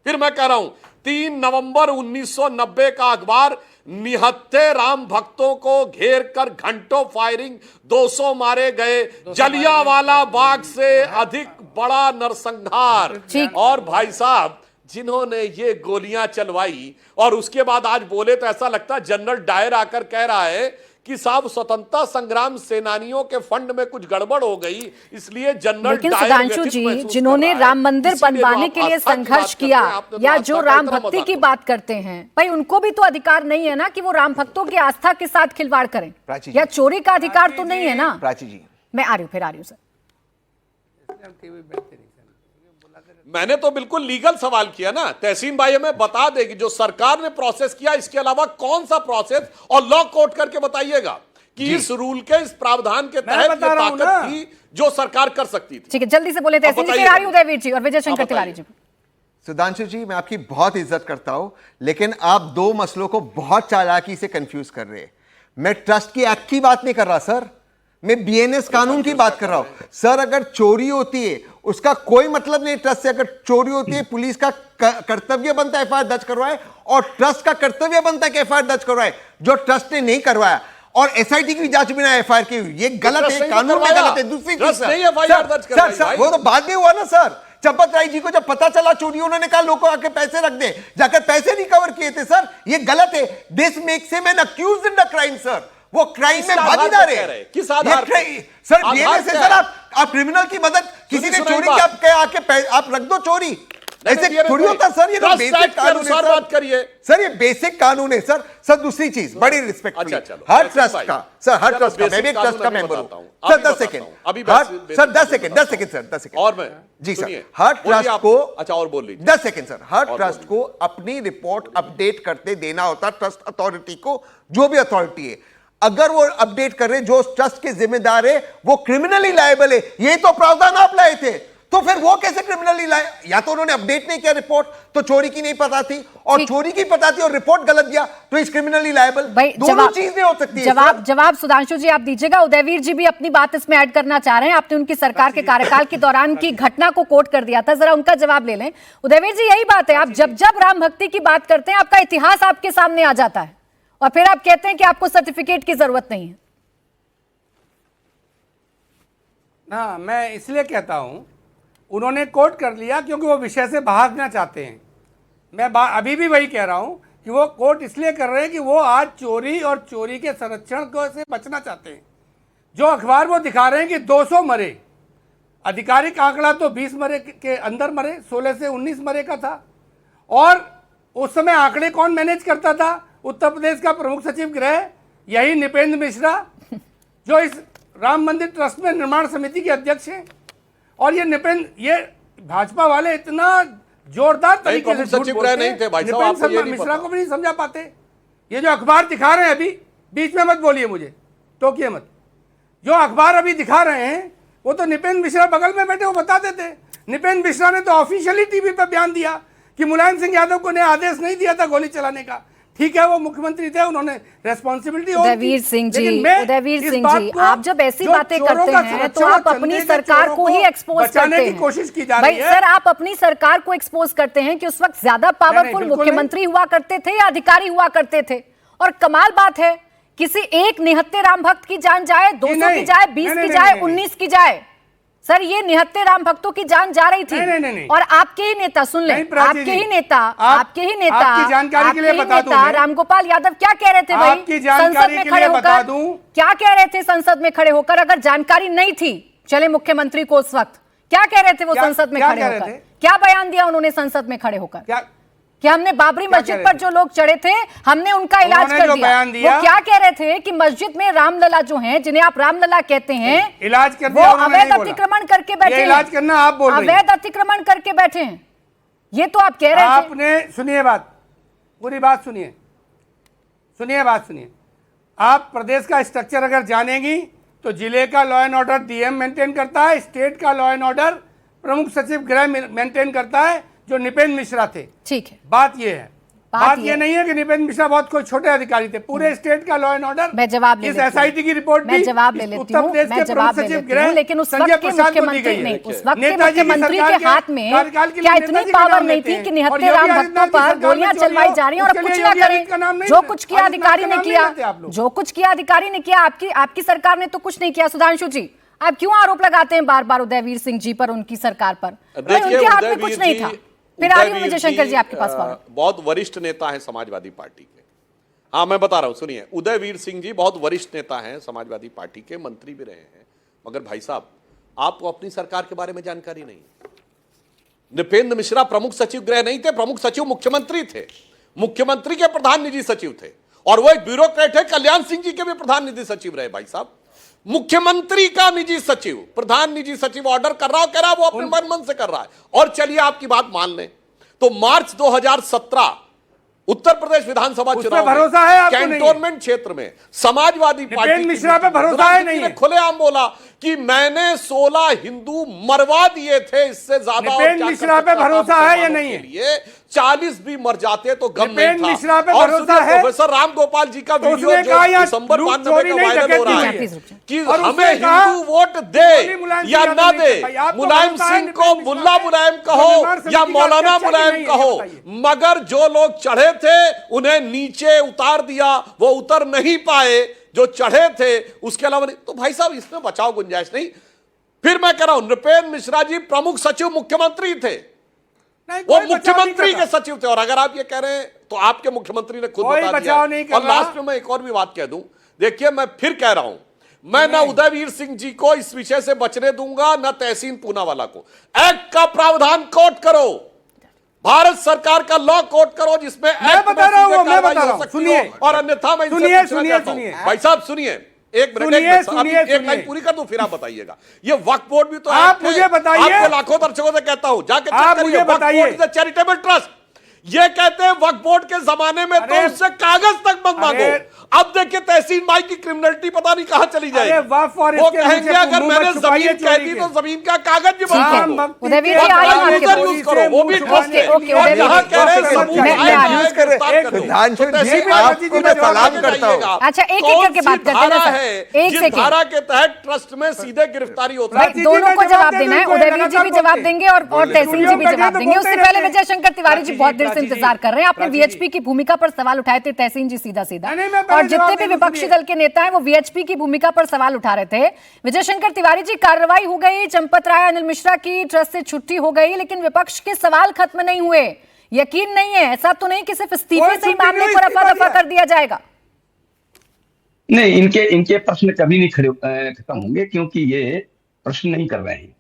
फिर मैं कह रहा हूं 3 नवंबर 1990 का अखबार, निहत्थे राम भक्तों को घेर कर घंटों फायरिंग, 200 मारे गए, जलियांवाला बाग से अधिक बड़ा नरसंहार। और भाई साहब जिन्होंने ये गोलियां चलवाई और उसके बाद आज बोले तो ऐसा लगता है जनरल डायर आकर कह रहा है कि साहब स्वतंत्रता संग्राम सेनानियों के फंड में कुछ गड़बड़ हो गई, इसलिए जनरल लेकिन सुधांशु जी जिन्होंने राम मंदिर बनवाने के लिए संघर्ष किया या जो राम भक्ति की बात करते हैं, भाई उनको भी तो अधिकार नहीं है ना कि वो राम भक्तों की आस्था के साथ खिलवाड़ करें, या चोरी का अधिकार तो नहीं है ना। प्राची जी मैं आ रही हूँ सर। मैंने तो बिल्कुल लीगल सवाल किया ना। तहसीन भाई हमें बता दे कि जो सरकार ने प्रोसेस किया इसके अलावा कौन सा प्रोसेस, और लॉ कोट करके बताइएगा कि इस रूल के इस प्रावधान के तहत ये ताकत थी जो सरकार कर सकती थी। ठीक है, जल्दी से बोले तहसीन जी, फिर आ रही हूं उदयवीर जी और विजय शंकर तिवारी जी। सुधांशु जी मैं आपकी बहुत इज्जत करता हूं, लेकिन आप 2 मसलों को बहुत चालाकी से कंफ्यूज कर रहे हैं। मैं ट्रस्ट की एक्ट की बात नहीं कर रहा सर, मैं बीएनएस कानून की बात कर रहा हूं। सर अगर चोरी होती है उसका कोई मतलब नहीं ट्रस्ट से। अगर चोरी होती है पुलिस का कर्तव्य बनता है एफआईआर दर्ज करवाए, और ट्रस्ट का कर्तव्य बनता है कि एफआईआर दर्ज करवाए। जो ट्रस्ट ने नहीं करवाया और एसआईटी की जांच बिना एफआईआर की हुई, ये गलत है, कानून में गलत है। दूसरी चीज सर वो तो बाद में हुआ ना सर। चंपत राय जी को जब पता चला चोरी, उन्होंने कहा लोगों आके पैसे रख दे, जाकर पैसे रिकवर किए थे। सर ये गलत है। This makes him an accused in the crime sir. वो क्राइम में भागीदार है। किस आधार पर सर? बीएनएस से सर आप क्रिमिनल की मदद, किसी ने चोरी की आके आप रख दो चोरी, ऐसे थोड़ी होता सर। ये तो बेसिक कानून है बात करिए सर, ये बेसिक कानून है सर। सर दूसरी चीज बड़ी रिस्पेक्ट, हर ट्रस्ट का सर, हर ट्रस्ट का, मैं भी एक ट्रस्ट का मेंबर हूं sir. 10 second sir, 10 second sir, 10 second. और मैं जी सर, हर ट्रस्ट को, अच्छा और बोल लीजिए 10 सेकंड सर, हर ट्रस्ट को अपनी रिपोर्ट अपडेट करते देना होता ट्रस्ट अथॉरिटी को, जो भी अथॉरिटी है। अगर वो अपडेट कर रहे, जो ट्रस्ट के जिम्मेदार है वो क्रिमिनली लायबल है। यही तो प्रावधान आप लाए थे, तो फिर वो कैसे क्रिमिनली लाए? या तो उन्होंने अपडेट नहीं किया रिपोर्ट, तो चोरी की नहीं पता थी, और चोरी की पता थी और रिपोर्ट गलत दिया, तो इस क्रिमिनली लायबल। दोनों चीजें हो सकती है। जवाब सुधांशु जी आप दीजिएगा। उदयवीर जी भी अपनी बात इसमें ऐड करना चाह रहे हैं। आपने उनकी सरकार के कार्यकाल के दौरान की घटना को कोट कर दिया था, जरा उनका जवाब ले लें। उदयवीर जी यही बात है, आप जब जब राम भक्ति की बात करते हैं आपका इतिहास आपके सामने आ जाता है और फिर आप कहते हैं कि आपको सर्टिफिकेट की जरूरत नहीं है। ना मैं इसलिए कहता हूं, उन्होंने कोट कर लिया क्योंकि वो विषय से भागना चाहते हैं। मैं अभी भी वही कह रहा हूं कि वो कोट इसलिए कर रहे हैं कि वो आज चोरी और चोरी के संरक्षण को से बचना चाहते हैं। जो अखबार वो दिखा रहे हैं कि 200 मरे, आधिकारिक आंकड़ा तो 20 मरे के अंदर मरे, 16 से 19 मरे का था। और उस समय आंकड़े कौन मैनेज करता था? उत्तर प्रदेश का प्रमुख सचिव गृह यही नृपेंद्र मिश्रा, जो इस राम मंदिर ट्रस्ट में निर्माण समिति के अध्यक्ष हैं। और ये भाजपा वाले इतना जोरदार तरीके से झूठ बोलते हैं, नृपेंद्र मिश्रा को भी नहीं समझा पाते। ये जो अखबार दिखा रहे हैं अभी, बीच में मत बोलिए, मुझे टोकिए मत, जो अखबार अभी दिखा रहे हैं वो तो नृपेंद्र मिश्रा बगल में बैठे वो बता देते। नृपेंद्र मिश्रा ने तो ऑफिशियली टीवी पर बयान दिया कि मुलायम सिंह यादव को ने आदेश नहीं दिया था गोली चलाने का। ठीक है, वो मुख्यमंत्री थे, उन्होंने रेस्पॉन्सिबिलिटी। उदयवीर सिंह जी, आप जब ऐसी बातें करते हैं तो आप अपनी सरकार को ही एक्सपोज करते हैं। कोशिश की जा रही है सर, आप अपनी सरकार को एक्सपोज करते हैं कि उस वक्त ज्यादा पावरफुल मुख्यमंत्री हुआ करते थे या अधिकारी हुआ करते थे। और कमाल बात है, किसी एक निहत्थे राम भक्त की जान जाए, 200 की जाए, 20 की जाए, 19 की जाए, सर ये निहत्थे राम भक्तों की जान जा रही थी। नहीं। और आपके ही नेता, सुन लें, आपके ही नेता आपकी जानकारी के लिए बता दूं, रामगोपाल यादव क्या कह रहे थे भाई संसद में खड़े होकर? क्या कह रहे थे संसद में खड़े होकर? अगर जानकारी नहीं थी चले मुख्यमंत्री को उस वक्त, क्या कह रहे थे वो संसद में खड़े होकर? क्या बयान दिया उन्होंने संसद में खड़े होकर कि हमने बाबरी मस्जिद पर जो लोग चढ़े थे हमने उनका इलाज कर दिया? वो क्या कह रहे थे कि मस्जिद में रामलला जो हैं, जिन्हें आप रामलला कहते हैं, इलाज कर वो अवैध अतिक्रमण करके बैठे हैं। इलाज करना आप बोल रहे हैं, अवैध अतिक्रमण करके बैठे हैं, ये तो आप कह रहे थे। आपने सुनिए बात, पूरी बात सुनिए, बात सुनिए। आप प्रदेश का स्ट्रक्चर अगर जानेंगी तो जिले का law and order DM maintain करता है, स्टेट का लॉ एंड ऑर्डर प्रमुख सचिव गृह मेंटेन करता है, जो नृपेंद्र मिश्रा थे। ठीक है, बात ये है, बात ये नहीं है कि नृपेंद्र मिश्रा बहुत कोई छोटे अधिकारी थे, पूरे स्टेट का लॉ एंड ऑर्डर। मैं जवाब ले लेती हूं, एसआईटी की रिपोर्ट मैं जवाब ले लेती हूं, लेकिन उस वक्त के मुख्यमंत्री नहीं, उस वक्त के मुख्यमंत्री के हाथ में क्या इतनी पावर नहीं थी कि निहत्थे राम भक्तों पर गोलियां चलवाई जा रही हैं और कुछ ना करें? जो कुछ किया अधिकारी ने किया, जो कुछ किया अधिकारी ने किया, आपकी सरकार ने तो कुछ नहीं किया। सुधांशु जी, आप क्यों आरोप लगाते हैं बार बार उदयवीर सिंह जी पर, उनकी सरकार पर? उनके हाथ में कुछ नहीं था। फिर आगे विजय शंकर जी आपके पास बहुत वरिष्ठ नेता हैं समाजवादी पार्टी के। हाँ, मैं बता रहा हूं, सुनिए, उदयवीर सिंह जी बहुत वरिष्ठ नेता हैं समाजवादी पार्टी के, मंत्री भी रहे हैं। मगर भाई साहब, आपको अपनी सरकार के बारे में जानकारी नहीं। नृपेंद्र मिश्रा प्रमुख सचिव गृह नहीं थे, प्रमुख सचिव मुख्यमंत्री थे, मुख्यमंत्री के प्रधान निजी सचिव थे, और वो एक ब्यूरोक्रेट है, कल्याण सिंह जी के भी प्रधान निजी सचिव रहे। भाई साहब, मुख्यमंत्री का निजी सचिव, प्रधान निजी सचिव ऑर्डर कर रहा हो, कह रहा वो अपने मन से कर रहा है। और चलिए आपकी बात मान लें तो मार्च 2017 उत्तर प्रदेश विधानसभा चुनाव भरोसा है आपको? कैंटोनमेंट क्षेत्र में समाजवादी पार्टी मिश्रा पे भरोसा है नहीं? खुलेआम बोला कि मैंने 16 हिंदू मरवा दिए थे, इससे ज्यादा मिश्रा पे भरोसा है या नहीं है? 40 भी मर जाते तो गम नहीं था। मिश्रा पे भरोसा है? प्रोफेसर राम गोपाल जी का वीडियो जो दिसंबर 92 का वायरल हो रहा है कि हमें हिंदू वोट दे या ना दे, मुलायम सिंह को मुल्ला मुलायम कहो या मौलाना मुलायम कहो, मगर जो लोग चढ़े थे उन्हें नीचे उतार दिया, वो उतर नहीं पाए जो चढ़े थे। उसके अलावा नहीं। तो भाई साहब, इसमें बचाव गुंजाइश नहीं। फिर मैं कह रहा हूं, नृपेंद्र मिश्रा जी प्रमुख सचिव मुख्यमंत्री थे, वो मुख्यमंत्री के सचिव थे। और अगर आप ये कह रहे हैं तो आपके मुख्यमंत्री ने खुद बता दिया। और लास्ट में मैं एक और भी बात कह दूं, देखिए मैं फिर कह रहा हूं, मैं ना उदयवीर सिंह जी को इस विषय से बचने दूंगा, ना तहसीन पूनावाला को। एक्ट का प्रावधान कोट करो, भारत सरकार का लॉ कोट करो, जिसमें मैं बता रहा हूं, सुनिए, और अन्यथा मैं सुनिए भाई साहब सुनिए, एक लाइन पूरी कर दूं, फिर आप बताइएगा। ये वक्फ बोर्ड भी तो आप मुझे बताइए, आपको लाखों दर्शकों से कहता हूं, जाके चेक करिए, Waqf board is a charitable trust. ये कहते हैं वक्फ बोर्ड के जमाने में तो उससे कागज तक मत मांगो। अब देखिए तहसीन माई की क्रिमिनलिटी पता नहीं कहां चली जाएगी। वो कहेंगे अगर मैंने जमीन कह दी तो जमीन का कागज भी मांगो, वो भी ट्रस्ट है। और यहाँ कह रहे हैं सलाम करता हूं। अच्छा, एक एक करके बात करते हैं। एक सेकंड, धारा के तहत ट्रस्ट में सीधे गिरफ्तारी होता है। दोनों को जवाब देना है, उदयवीर जी भी जवाब देंगे और तहसीन जी भी जवाब देंगे। उससे पहले विजय शंकर तिवारी जी बहुत देर से इंतजार कर रहे हैं। आपने वीएचपी की भूमिका पर सवाल उठाए थे तहसीन जी, सीधा सीधा, और जितने भी विपक्षी दल के नेता हैं वो वीएचपी की भूमिका पर सवाल उठा रहे थे। विजय शंकर तिवारी जी, कार्रवाई हो गई, चंपत राय अनिल मिश्रा की ट्रस्ट से छुट्टी हो गई, लेकिन विपक्ष के सवाल खत्म नहीं हुए। यकीन नहीं है, ऐसा तो नहीं कि सिर्फ इस्तीफे से ही मामले को रफा दफा कर दिया जाएगा? नहीं, इनके प्रश्न कभी नहीं खत्म होंगे, क्योंकि ये प्रश्न नहीं कर रहे हैं,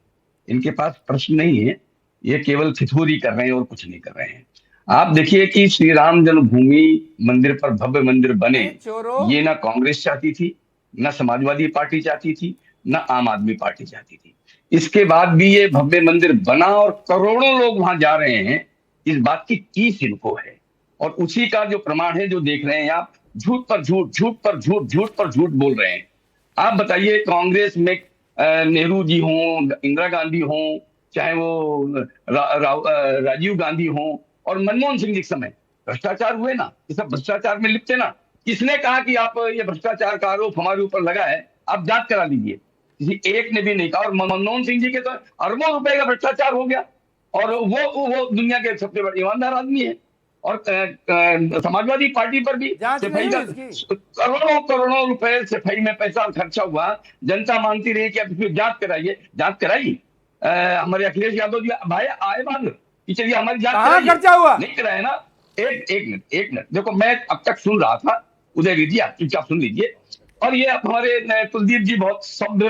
इनके पास प्रश्न नहीं है, ये केवल फितूरी कर रहे हैं और कुछ नहीं कर रहे हैं। आप देखिए कि श्री राम जन्मभूमि मंदिर पर भव्य मंदिर बने, चोरों। ये ना कांग्रेस चाहती थी, ना समाजवादी पार्टी चाहती थी, ना आम आदमी पार्टी चाहती थी। इसके बाद भी ये भव्य मंदिर बना और करोड़ों लोग वहां जा रहे हैं। इस बात की टीस इनको है, और उसी का जो प्रमाण है जो देख रहे हैं आप, झूठ पर झूठ, झूठ पर झूठ, झूठ पर झूठ बोल रहे हैं। आप बताइए, कांग्रेस में नेहरू जी हों, इंदिरा गांधी हों, चाहे वो राजीव गांधी हों और मनमोहन सिंह जी के समय भ्रष्टाचार हुए ना, ये सब भ्रष्टाचार में लिप्त है ना। किसने कहा कि आप ये भ्रष्टाचार का आरोप हमारे ऊपर लगा है, आप जांच करा लीजिए? किसी एक ने भी नहीं कहा। और मनमोहन सिंह जी के तो अरबों रुपए का भ्रष्टाचार हो गया, और वो दुनिया के सबसे बड़े ईमानदार आदमी है। और समाजवादी पार्टी पर भी सफाई का करोड़ों रुपए सफाई में पैसा खर्चा हुआ। जनता मांगती रही कि अब इसमें जांच कराइए, जांच कराई। हमारे अखिलेश यादव जी भाई आए बाद कि चलिए हमारी जांच खर्चा हुआ, नहीं कराया ना। एक मिनट देखो, मैं अब तक सुन रहा था, उदय जी आप चुपचाप सुन लीजिए। और ये हमारे कुलदीप जी बहुत सभ्य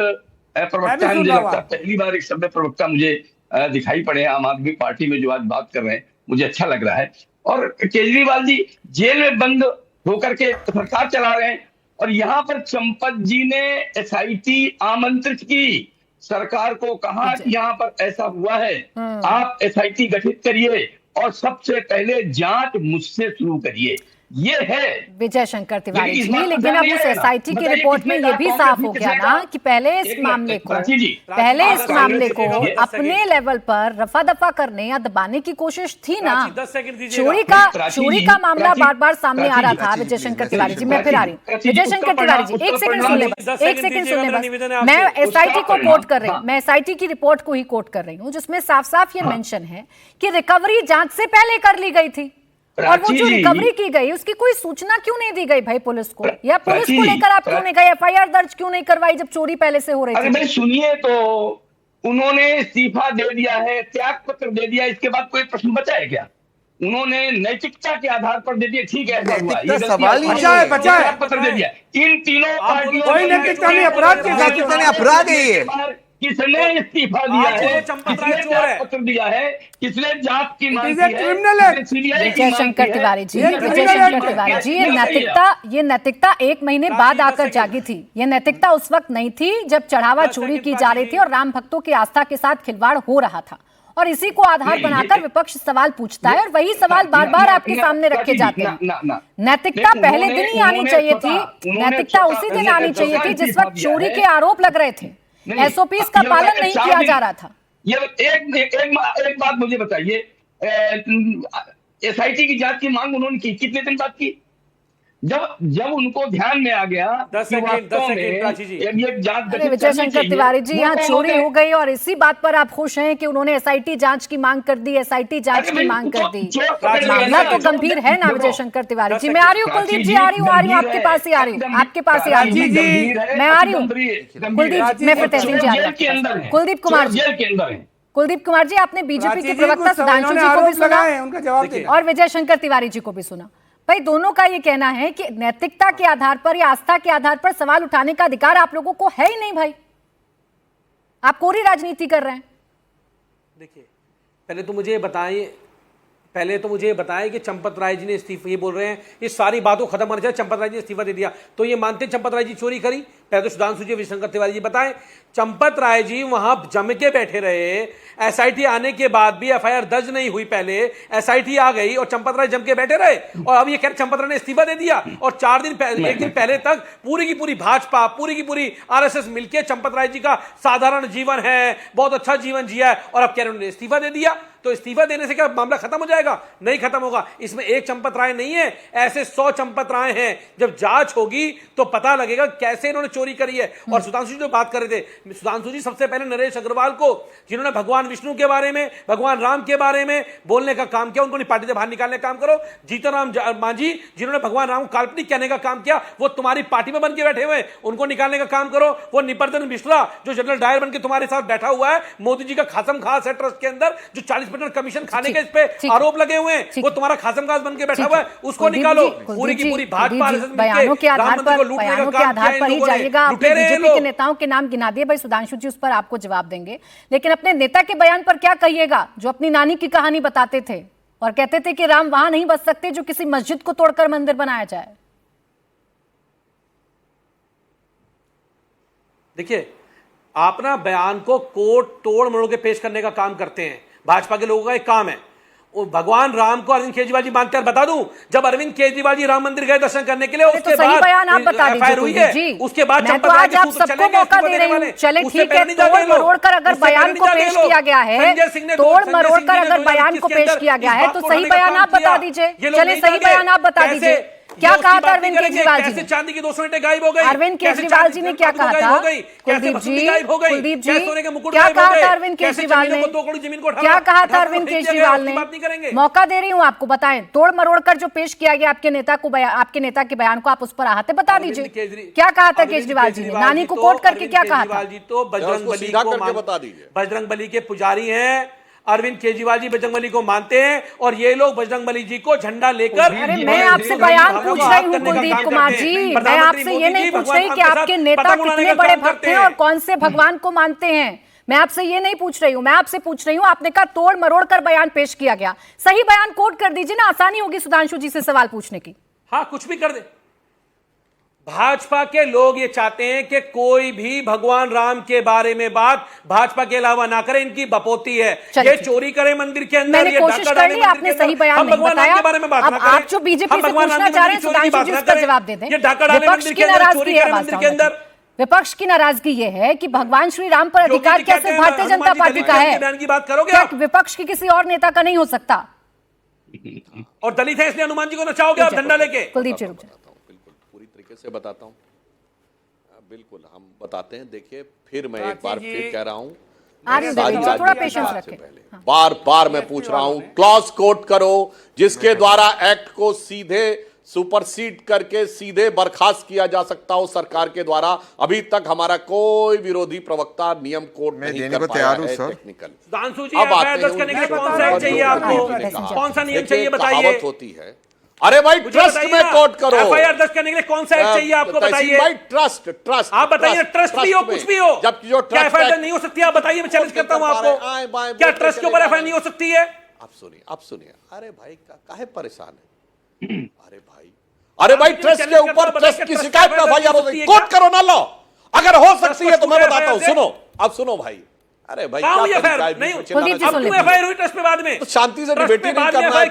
प्रवक्ता है, मुझे लगता है पहली बार एक सभ्य प्रवक्ता मुझे दिखाई पड़े आम आदमी पार्टी में जो आज बात कर रहे हैं, मुझे अच्छा लग रहा है। और केजरीवाल जी जेल में बंद होकर के सरकार चला रहे हैं, और यहाँ पर चंपत जी ने एसआईटी आमंत्रित की, सरकार को कहा कि यहाँ पर ऐसा हुआ है, आप एसआईटी गठित करिए और सबसे पहले जांच मुझसे शुरू करिए। ये है विजय शंकर तिवारी जी। लेकिन अब उस एसआईटी की रिपोर्ट में ये भी साफ हो गया ना कि पहले इस मामले को अपने लेवल पर रफा दफा करने या दबाने की कोशिश थी ना। चोरी का मामला बार बार सामने आ रहा था। विजय शंकर तिवारी जी, मैं फिर आ रही हूँ। विजय शंकर तिवारी जी, एक सेकंड सुन ले बस। मैं एसआईटी को कोट कर रही हूँ, मैं एसआईटी की रिपोर्ट को ही कोट कर रही हूँ, जिसमें साफ साफ ये मेंशन है कि रिकवरी जांच से पहले कर ली गई थी, और वो जो रिकवरी की गई उसकी कोई सूचना क्यों नहीं दी गई भाई पुलिस को? या पुलिस को लेकर आप क्यों नहीं गए? एफआईआर दर्ज क्यों नहीं करवाई जब चोरी पहले से हो रही थी? अरे सुनिए, तो उन्होंने इस्तीफा दे दिया है, त्याग पत्र दे दिया, इसके बाद कोई प्रश्न बचा है क्या? उन्होंने नैतिकता के आधार पर दे दिया, ठीक है, सवाल ही बचा है, पत्र दे दिया। इन तीनों पार्टियों कोई नैतिकता नहीं, अपराध के साथ अपराध है ये। किसने इस्तीफा दिया है, किसने पत्र दिया है, किसने जांच की मांग की है? विजय शंकर तिवारी जी, विजय शंकर तिवारी जी, ये नैतिकता 1 महीने बाद आकर जागी थी। ये नैतिकता उस वक्त नहीं थी जब चढ़ावा चोरी की जा रही थी और राम भक्तों की आस्था के साथ खिलवाड़ हो रहा था, और इसी को आधार बनाकर विपक्ष सवाल पूछता है, और वही सवाल बार बार आपके सामने रखे जाते हैं। नैतिकता पहले दिन ही आनी चाहिए थी, नैतिकता उसी दिन आनी चाहिए थी जिस वक्त चोरी के आरोप लग रहे थे, एसओपीज का पालन नहीं किया जा रहा था। ये एक बात मुझे बताइए, एसआईटी की जांच की मांग उन्होंने की कितने दिन बाद की? जब उनको ध्यान में आ गया। 10 सेकंड अरे विजय शंकर तिवारी जी, यहाँ चोरी हो गई और इसी बात पर आप खुश हैं कि उन्होंने एसआईटी जांच की मांग कर दी, एसआईटी जांच की मांग कर दी। मामला तो गंभीर है ना विजय शंकर तिवारी जी। मैं आ रही हूँ कुलदीप जी, आ रही हूँ आपके पास ही आ रही हूँ, आपके पास ही आ रही हूँ, मैं आ रही हूँ कुलदीप, मैं फिर तहसीन जी आ रही हूँ। कुलदीप कुमार जी, आपने बीजेपी के प्रवक्ता सुधांशु जी को भी सुना उनका जवाब और विजय शंकर तिवारी जी को भी सुना। भाई दोनों का ये कहना है कि नैतिकता के आधार पर या आस्था के आधार पर सवाल उठाने का अधिकार आप लोगों को है ही नहीं भाई, आप कोरी राजनीति कर रहे हैं। देखिए, पहले तो मुझे बताएं कि चंपत राय जी ने इस्तीफा, ये बोल रहे हैं इस सारी बातों खत्म होने चाहिए, चंपत राय जी ने इस्तीफा दे दिया, तो ये मानते चंपत राय जी चोरी करी? पहले तो सुधांशु जी, विजय शंकर तिवारी जी बताएं, चंपत राय जी वहां जम के बैठे रहे, एसआईटी आने के बाद भी एफआईआर दर्ज नहीं हुई, पहले एसआईटी आ गई और चंपत राय जम के बैठे रहे, और अब ये कह चंपत राय ने इस्तीफा दे दिया, और 1 दिन पहले तक पूरी की पूरी भाजपा, पूरी की पूरी आरएसएस मिलकर चंपत राय जी का साधारण जीवन है, बहुत अच्छा जीवन जिया है, और अब कह रहे उन्होंने इस्तीफा दे दिया। तो इस्तीफा देने से क्या मामला खत्म हो जाएगा? नहीं खत्म होगा। इसमें एक चंपत राय नहीं है, ऐसे 100 चंपत राय हैं। जब जांच होगी तो पता लगेगा कैसे इन्होंने चोरी करी है। और सुधांशु जी जो बात कर रहे थे, सुधांशु जी सबसे पहले नरेश अग्रवाल को, जिन्होंने भगवान विष्णु के बारे में, भगवान राम के बारे में बोलने का काम किया, उनको पार्टी से बाहर निकालने का काम करो। जीतन राम मांझी, जिन्होंने भगवान राम को काल्पनिक कहने का काम किया, वो तुम्हारी पार्टी में बन के बैठे हुए, उनको निकालने का काम करो। वो निपर्तन मिश्रा, जो जनरल डायर बन के तुम्हारे साथ बैठा हुआ है, मोदी जी का खासम खास है ट्रस्ट के अंदर, जो 40% कमीशन खाने के इस पे आरोप लगे हुए हैं, वो तुम्हारा खासम खास बन के बैठा हुआ है, उसको निकालो। पूरी की पूरी भाजपा बयानों के आधार पर ही जाइएगा। आपने बीजेपी के नेताओं के नाम गिना दिए, भाई सुधांशु जी उस पर आपको जवाब देंगे, लेकिन अपने नेता के बयान पर क्या कहिएगा जो अपनी नानी की कहानी बताते थे? और कहते थे कि राम वहां नहीं बस सकते जो किसी मस्जिद को तोड़कर मंदिर बनाया जाए। देखिए, आप ना बयान को कोट तोड़ मरोड़ के पेश करने का काम करते हैं। भाजपा के लोगों का एक काम है। वो भगवान राम को अरविंद केजरीवाल जी मानते हैं। बता दूं, जब अरविंद केजरीवाल जी राम मंदिर गए दर्शन करने के लिए, उसके सही बाद बयान आप बता दीजिए हुई है, जी। उसके बाद मैं तो आज आप सबको मौका दे रही हूं। चले ठीक है, तोड़ मरोड़ कर अगर बयान को पेश किया गया है, तोड़ मरोड़ कर अगर बयान को पेश किया गया है, तो सही बयान आप बता दीजिए। चले सही बयान आप बता दीजिए। क्या कहा था अरविंद केजरीवाल जी ने? चांदी की 200 ईंटें गायब हो गई। अरविंद केजरीवाल जी ने क्या कहा था? कुलदीप जी, क्या कहा था अरविंद केजरीवाल ने? क्या कहा था अरविंद केजरीवाल ने? मौका दे रही हूं आपको, बताएं। तोड़ मरोड़ कर जो पेश किया गया आपके नेता को, आपके नेता के बयान को आप उस पर आहते बता दीजिए। क्या कहा था केजरीवाल जी ने? नानी को कोट करके क्या कहा था? जी तो बजरंग बली के पुजारी हैं। अरविंद केजरीवाल जी बजरंगबली को मानते हैं और ये लोग बजरंगबली जी को झंडा लेकर। अरे मैं आपसे बयान पूछ रही हूँ कुलदीप कुमार जी, मैं आपसे ये नहीं पूछ रही कि आपके नेता कितने बड़े भक्त हैं और कौन से भगवान को मानते हैं। मैं आपसे ये नहीं पूछ रही हूँ। मैं आपसे पूछ रही हूँ, आपने कहा तोड़ मरोड़ कर बयान पेश किया गया। सही बयान कोट कर दीजिए ना, आसानी होगी सुधांशु जी से सवाल पूछने की। हाँ, कुछ भी कर दे। भाजपा के लोग ये चाहते हैं कि कोई भी भगवान राम के बारे में बात भाजपा के अलावा ना करे। इनकी बपोती है, ये चोरी करे मंदिर के अंदर। मैंने कोशिश कर ली, आपने सही बयान नहीं बताया। अब आप जो बीजेपी से पूछना चाह रहे हैं, सुधांशु जी उसका जवाब दे दें। विपक्ष की नाराजगी है मंदिर के अंदर। विपक्ष की नाराजगी ये है कि भगवान श्री राम पर अधिकार कैसे भारतीय जनता पार्टी का है? क्या विपक्ष की किसी और नेता का नहीं हो सकता? और दलित है इसलिए हनुमान जी को नचाओगे आप डंडा लेके? कुलदीप जी रुक जाए, पूरी तरीके से बताता हूं। बिल्कुल हम बताते हैं। देखिए, फिर मैं एक बार फिर कह रहा हूं, थोड़ा पेशेंस रखें। बार बार मैं पूछ रहा हूं, क्लॉज कोट करो जिसके द्वारा एक्ट को सीधे सुपरसीड करके सीधे बर्खास्त किया जा सकता हो सरकार के द्वारा। अभी तक हमारा कोई विरोधी प्रवक्ता नियम कोड नहीं कर पाया है टेक्निकल। अब आते हैं, कौन सा चाहिए आपको? कौन सा नियम चाहिए बताइए? कहावत होती है, अरे भाई ट्रस्ट में कोट करो। एफआईआर दर्ज करने के लिए कौन सा एक्ट चाहिए आपको बताइए? भाई ट्रस्ट आप बताइए। ट्रस्ट भी हो, कुछ भी हो, जब जो क्या एफआईआर नहीं हो सकती? आप बताइए, मैं चैलेंज करता हूं आपको। क्या ट्रस्ट के ऊपर एफआईआर नहीं हो सकती है? आप सुनिए। अरे भाई काहे परेशान है? अरे भाई ट्रस्ट के ऊपर ट्रस्ट की शिकायत में एफआईआर हो सकती, कोट करो ना लो। अगर हो सकती है तो मैं बताता हूं, सुनो। अब सुनो भाई। अरे भाई क्या नहीं, एफआईआर हुई ट्रस्ट पे बाद में, तो शांति से डिबेट नहीं करना है।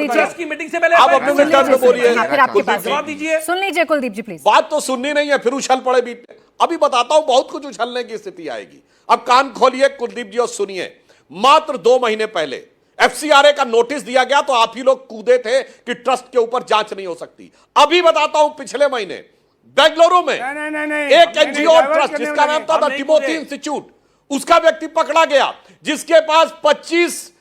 ट्रस्ट की मीटिंग से पहले आप अपने टर्म में बोलिए, जवाब दीजिए। सुन लीजिए कुलदीप जी प्लीज। बात तो सुननी नहीं है, फिर उछल पड़े बीच में। अभी बताता हूं, बहुत कुछ उछलने की स्थिति आएगी। अब कान खोलिए कुलदीप जी और सुनिए। मात्र 2 महीने पहले एफसीआरए का नोटिस दिया गया तो आप ही लोग कूदे थे कि ट्रस्ट के ऊपर जांच नहीं हो सकती। अभी बताता हूं, पिछले महीने बेंगलुरु में एक एनजीओ ट्रस्ट जिसका नाम था द टिमोथी इंस्टीट्यूट, उसका व्यक्ति पकड़ा गया जिसके पास 25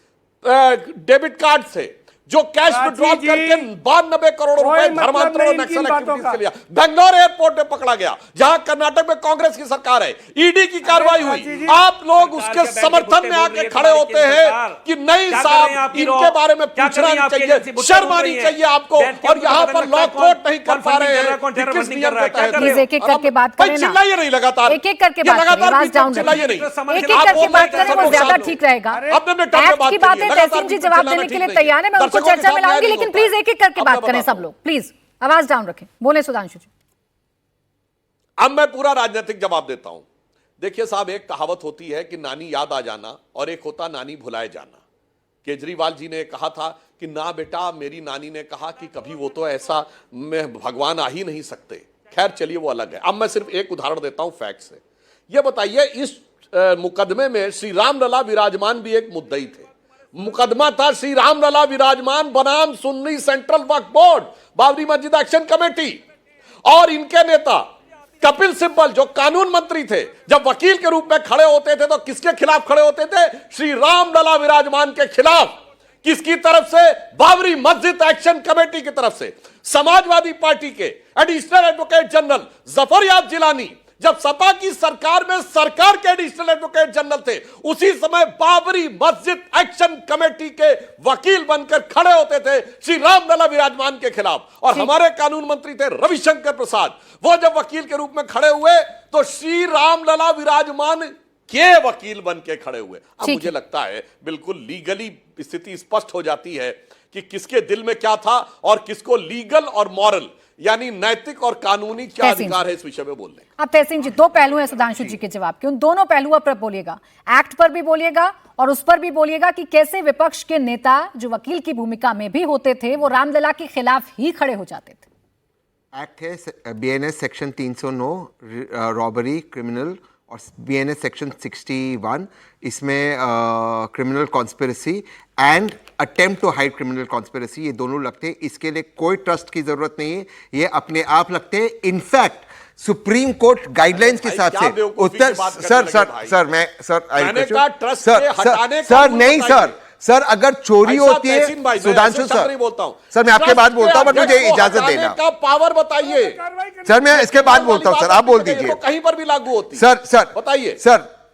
डेबिट कार्ड थे, जो कैश विड्रॉल करके 92 करोड़ रुपए धर्मांतरण और नक्सल एक्टिविटीज के लिए बेंगलोर एयरपोर्ट में पकड़ा गया, जहां कर्नाटक में कांग्रेस की सरकार है। ईडी की कार्रवाई हुई। आप लोग उसके समर्थन में आके खड़े होते हैं कि नहीं साहब, इनके बारे में पूछना नहीं चाहिए, शर्म आनी चाहिए आपको। और यहां पर लॉ कोर्ट नहीं कर पा रहे हैं कि किस नियम के तहत। प्लीज एक एक करके बात करें ना, चिल्लाइए नहीं लगातार, एक एक करके बात करें, आवाज डाउन चिल्लाइए नहीं, एक एक करके बात करें, वो ज्यादा ठीक रहेगा। एक्ट की बातें तहसीन जी जवाब देने के लिए तैयार है, मैं उनको चर्चा में लाऊंगी, लेकिन प्लीज एक एक करके बात करें सब लोग। प्लीज आवाज डाउन रखें, बोले सुधांशु जी। अब मैं पूरा राजनीतिक जवाब देता हूं। देखिए साहब, एक कहावत होती है कि नानी याद आ जाना और एक होता नानी भुलाए जाना। केजरीवाल जी ने कहा था कि ना बेटा, मेरी नानी ने कहा कि कभी वो तो ऐसा में भगवान आ ही नहीं सकते। खैर चलिए, वो अलग है। अब मैं सिर्फ एक उदाहरण देता हूं फैक्ट से। यह बताइए, इस मुकदमे में श्री राम लला विराजमान भी एक मुद्दई थे। मुकदमा था श्री राम लला विराजमान बनाम सुन्नी सेंट्रल वक्फ बोर्ड, बाबरी मस्जिद एक्शन कमेटी और इनके नेता कपिल सिब्बल जो कानून मंत्री थे, जब वकील के रूप में खड़े होते थे तो किसके खिलाफ खड़े होते थे? श्री राम लला विराजमान के खिलाफ। किसकी तरफ से? बाबरी मस्जिद एक्शन कमेटी की तरफ से। समाजवादी पार्टी के additional advocate general Zafaryab Jilani जब सपा की सरकार में सरकार के एडिशनल एडवोकेट जनरल थे, उसी समय बाबरी मस्जिद एक्शन कमेटी के वकील बनकर खड़े होते थे श्री रामलला विराजमान के खिलाफ। और हमारे कानून मंत्री थे रविशंकर प्रसाद। वो जब वकील के रूप में खड़े हुए तो श्री रामलला विराजमान के वकील बन के खड़े हुए। अब ठीक मुझे है। लगता है बिल्कुल लीगली स्थिति स्पष्ट हो जाती है कि किसके दिल में क्या था और किसको लीगल और मॉरल यानी नैतिक और कानूनी क्या तहसीन अधिकार है इस विषय में बोलने। अब तहसीन जी, दो पहलू हैं सुधांशु जी के जवाब के, उन दोनों पहलुओं पर बोलिएगा, एक्ट पर भी बोलिएगा और उस पर भी बोलिएगा कि कैसे विपक्ष के नेता जो वकील की भूमिका में भी होते थे वो रामलला के खिलाफ ही खड़े हो जाते थे। एक्ट है बीएनएस सेक्शन 309 रॉबरी क्रिमिनल और बीएनएस सेक्शन 61 इसमें criminal conspiracy and attempt to hide criminal conspiracy ये दोनों लगते हैं। इसके लिए कोई ट्रस्ट की जरूरत नहीं है, ये अपने आप लगते हैं। इनफैक्ट सुप्रीम कोर्ट गाइडलाइंस के हिसाब से उत्तर सर नहीं सर अगर चोरी होती है सुधांशु सर बोलता हूं सर मैं आपके बाद बोलता हूं बट मुझे इजाजत देना का पावर बताइए सर, मैं इसके बाद बोलता हूं सर, आप बोल दीजिए। कहीं पर भी लागू होती सर बताइए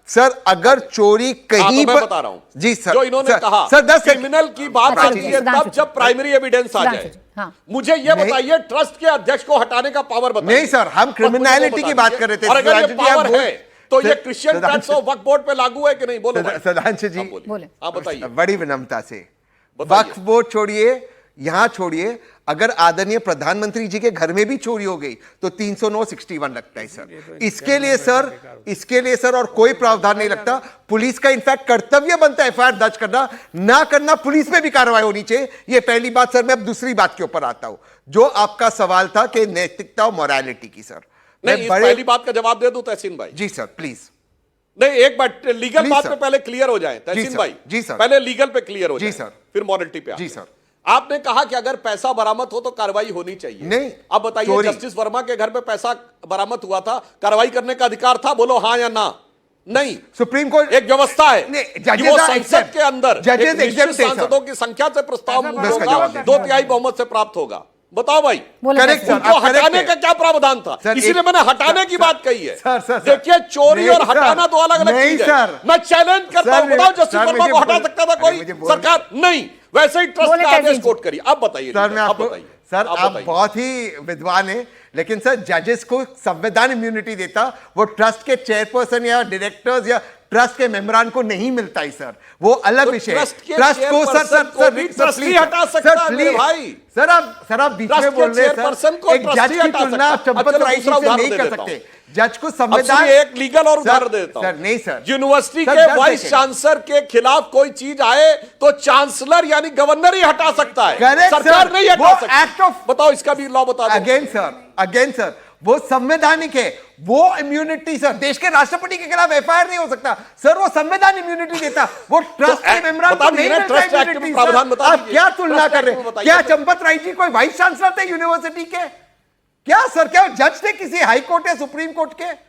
सर अगर चोरी कहीं मैं पर बता रहा हूं जी सर जो इन्होंने कहा सर 10 क्रिमिनल की बात आती है तब जब प्राइमरी एविडेंस आ जाए। हाँ। मुझे ये बताइए ट्रस्ट के अध्यक्ष को हटाने का पावर बताइए। नहीं सर, हम क्रिमिनलिटी की बात कर रहे थे। और अगर ये पावर है तो ये सर, क्रिश्चियन ट्रस्ट और वक्फ बोर्ड पे लागू है कि नहीं? बोलो भाई। सुधांशु जी बोले। आप बताइए बड़ी विनम्रता से बताइए। वक्फ बोर्ड छोड़िए, यहां छोड़िए, अगर आदरणीय प्रधानमंत्री जी के घर में भी चोरी हो गई तो 309/61 लगता है सर। इसके लिए सर और कोई प्रावधान नहीं लगता। पुलिस का इनफैक्ट कर्तव्य बनता है एफआईआर दर्ज करना, ना करना पुलिस में भी कार्रवाई होनी चाहिए। ये पहली बात सर। मैं अब दूसरी बात के ऊपर आता हूं, जो आपका सवाल था कि नैतिकता और मोरालिटी की सर। नहीं, इस पहली बात का जवाब दे दूं तहसीन भाई? जी सर प्लीज। नहीं, एक बात लीगल बात पे पहले क्लियर हो जाए तहसीन भाई। जी सर। पहले लीगल पे क्लियर हो जाए सर। फिर मॉरलिटी पे। जी सर। आपने कहा कि अगर पैसा बरामद हो तो कार्रवाई होनी चाहिए। नहीं, अब बताइए जस्टिस वर्मा के घर पे पैसा बरामद हुआ था, कार्रवाई करने का अधिकार था? बोलो हाँ या ना। नहीं, सुप्रीम कोर्ट एक व्यवस्था है कि वो संसद के अंदर जजेस निश्चित सांसदों की संख्या से प्रस्ताव होगा, 2/3 बहुमत से प्राप्त होगा। बताओ भाई, उनको हटाने का क्या प्रावधान था? इसीलिए मैंने हटाने की बात कही है। देखिए, चोरी और हटाना तो अलग अलग चीज है। मैं चैलेंज करता हूं, बताओ जस्टिस वर्मा को हटा सकता था कोई सरकार? नहीं। वैसे ही ट्रस्ट का आदेश कोर्ट करिए। अब बताइए सर, मैं आपको सर आप बहुत ही विद्वान हैं, लेकिन सर जजेस को संविधान इम्यूनिटी देता, वो ट्रस्ट के चेयरपर्सन या डायरेक्टर्स या ट्रस्ट के मेंबरान को नहीं मिलता है सर। वो अलग विषय है। ट्रस्ट को ट्रस्टी हटा सकता है मेरे भाई। सर आप बीच में बोल रहे हैं सर। एक जज की तुलना चंपत राय से नहीं कर सकते। जज को संविधान एक लीगल और उदाहरण देता हूं सर। नहीं सर, यूनिवर्सिटी के वाइस चांसलर के खिलाफ कोई चीज आए तो चांसलर यानी गवर्नर ही हटा सकता है, सरकार नहीं हटा सकती। बताओ, इसका भी लॉ बता दो। अगेन सर वो संवैधानिक है, वो इम्यूनिटी सर। देश के राष्ट्रपति के खिलाफ एफआईआर नहीं हो सकता सर, वो संविधान इम्यूनिटी देता, वो ट्रस्ट के मेंबरान को नहीं मिलता इम्यूनिटी। आप क्या तुलना कर रहे हैं? क्या चंपत राय जी कोई वाइस चांसलर थे यूनिवर्सिटी के? क्या सर, क्या जज थे किसी हाई कोर्ट या सुप्रीम कोर्ट के?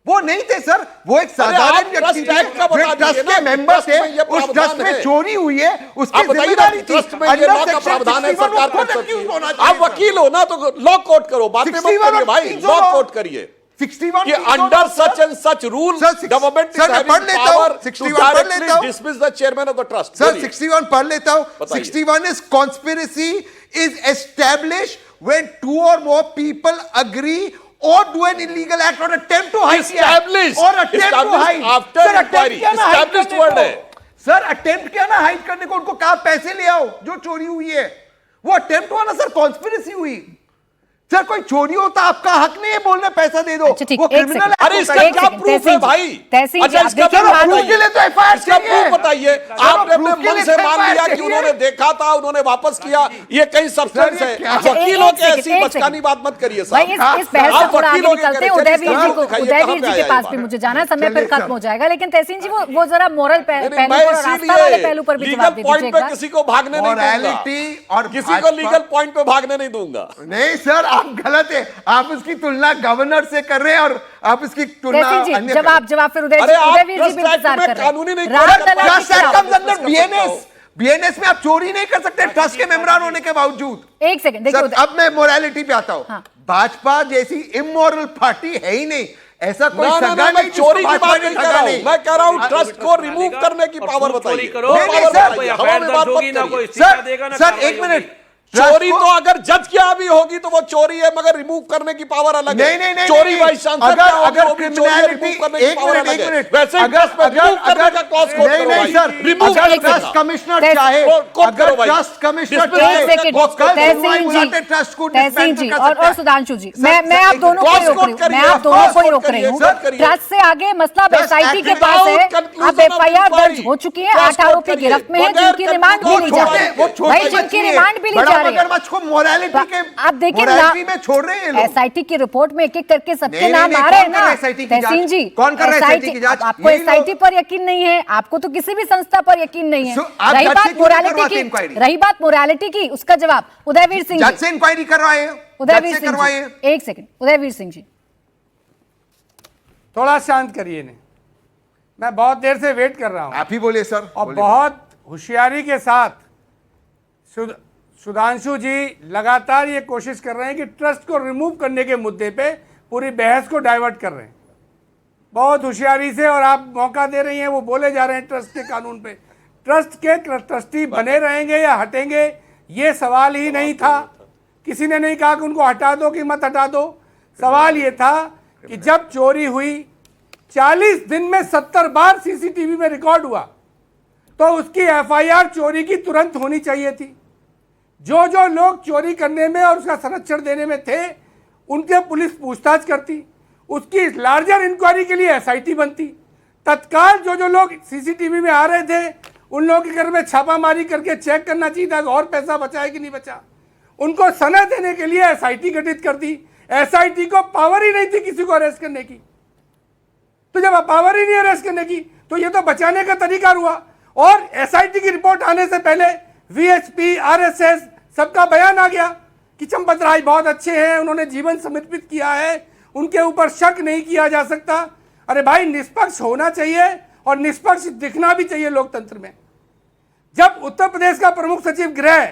वो नहीं थे सर, वो एक साधारण व्यक्ति थे, ट्रस्ट के मेंबर थे। उस ट्रस्ट में चोरी हुई है, उसकी जिम्मेदारी थी। ट्रस्ट में ये लॉ का प्रावधान है, सरकार कर सकती है। आप वकील हो ना, तो लॉ कोर्ट करो, बातें मत करिए भाई, लॉ कोर्ट करिए 61 कि under such and such rule government is having power to directly dismiss the chairman of the trust. Sir 61 पढ़ लेता हूं। 61 is conspiracy is established when 2 or more people agree or do an illegal act or attempt to hide established or attempt to hide after inquiry established word है सर। अटेम्प्ट किया ना हाइड करने को, उनको कहा पैसे ले आओ जो चोरी हुई है, वो अटेम्प्ट हुआ ना सर, कॉन्स्पिरेसी हुई सर। कोई चोरी होता आपका हक नहीं है बोलने पैसा दे दो, वो क्रिमिनल। अरे इसका क्या प्रूफ है भाई? अच्छा, इसका प्रूफ के लिए तो एफआईआर इसका प्रूफ बताइए। आपने अपने मन से मान लिया कि उन्होंने देखा था, उन्होंने वापस किया, ये कई सब्सटेंस है। वकीलों के ऐसी बचकानी बात मत करिए भाई। इस बहस से थोड़ा आगे निकलते हैं। उदयवीर जी के पास भी मुझे जाना है, समय पर खत्म हो जाएगा। लेकिन तहसीन जी वो जरा मोरल पहलू पर और आस्था वाले पहलू पर भी जवाब दे दीजिए। पे किसी को भागने नहीं दूंगा और किसी को लीगल पॉइंट पे भागने नहीं दूंगा। नहीं सर, आप गलत है। आप उसकी तुलना गवर्नर से कर रहे हैं और आप इसकी तुलना जवाब फिर उदयवीर जी भी इंतजार कर रहे हैं। बीएनएस में आप चोरी नहीं कर सकते ट्रस्ट के मेंबरान होने के बावजूद। एक सेकंड देखिए, अब मैं मोरालिटी पे आता हूं। हाँ। भाजपा जैसी इमोरल पार्टी है ही नहीं। ऐसा कोई सगा नहीं, चोरी की बात नहीं कर रहा हूं। मैं कह रहा हूं ट्रस्ट को रिमूव करने की पावर बताइए। सर 1 मिनट, चोरी तो अगर जज की भी होगी तो वो चोरी है, मगर रिमूव करने की पावर अलग है। नहीं, चोरी वाइस चांसलर अगर रिमूव करने की पावर अलग है। वैसे ट्रस्ट में रिमूव करने का क्लॉज कोट करो भाई। रिमूव अगर ट्रस्ट कमिश्नर चाहे, अगर ट्रस्ट कमिश्नर तहसीन जी और सुधांशु जी, मैं आप दोनों को ही रोक रही हूँ। ट्रस्ट से आगे मसला एसआईटी के पास है। अब एफआईआर दर्ज हो चुकी है, 8 आरोपी गिरफ्त में है, जिनकी रिमांड भी ली जा रही है भाई, जिनकी रिमांड भी ली जा रही है। आप देखिए में छोड़ रहे हैं एसआईटी की रिपोर्ट में एक एक करके सबके नाम आ रहे हैं ना। तहसीन जी, कौन कर रहा है एसआईटी की जांच? आपको एसआईटी पर यकीन नहीं है, आपको तो किसी भी संस्था पर यकीन नहीं है। रही बात मोरालिटी की, उसका जवाब उदयवीर सिंह जज से इंक्वायरी करवाए, उदयवीर सिंह जी, एक सेकंड, उदयवीर सिंह जी थोड़ा शांत करिए ने, मैं बहुत देर से वेट कर रहा हूं। आप ही बोलिए सर। और बहुत होशियारी के साथ सुधांशु जी लगातार ये कोशिश कर रहे हैं कि ट्रस्ट को रिमूव करने के मुद्दे पे पूरी बहस को डाइवर्ट कर रहे हैं बहुत होशियारी से, और आप मौका दे रही हैं, वो बोले जा रहे हैं ट्रस्ट के कानून पे। ट्रस्ट के ट्रस्टी बने रहेंगे या हटेंगे, ये सवाल ही नहीं था। किसी ने नहीं कहा कि उनको हटा दो कि मत हटा दो। सवाल ये था कि जब चोरी हुई, 40 दिन में 70 बार सीसीटीवी में रिकॉर्ड हुआ, तो उसकी एफआईआर चोरी की तुरंत होनी चाहिए थी। जो जो लोग चोरी करने में और उसका संरक्षण देने में थे, उनके पुलिस पूछताछ करती, उसकी लार्जर इंक्वायरी के लिए एसआईटी बनती। तत्काल जो जो लोग सीसीटीवी में आ रहे थे, उन लोगों के घर में छापामारी करके चेक करना चाहिए था और पैसा बचा है कि नहीं बचा। उनको सनद देने के लिए एसआईटी गठित कर दी। एसआईटी को पावर ही नहीं थी किसी को अरेस्ट करने की। तो जब पावर ही नहीं अरेस्ट करने की, तो ये तो बचाने का तरीका हुआ। और एसआईटी की रिपोर्ट आने से पहले वीएचपी, आरएसएस सबका बयान आ गया कि चंपत राय बहुत अच्छे हैं, उन्होंने जीवन समर्पित किया है, उनके ऊपर शक नहीं किया जा सकता। अरे भाई, निष्पक्ष होना चाहिए और निष्पक्ष दिखना भी चाहिए लोकतंत्र में। जब उत्तर प्रदेश का प्रमुख सचिव गृह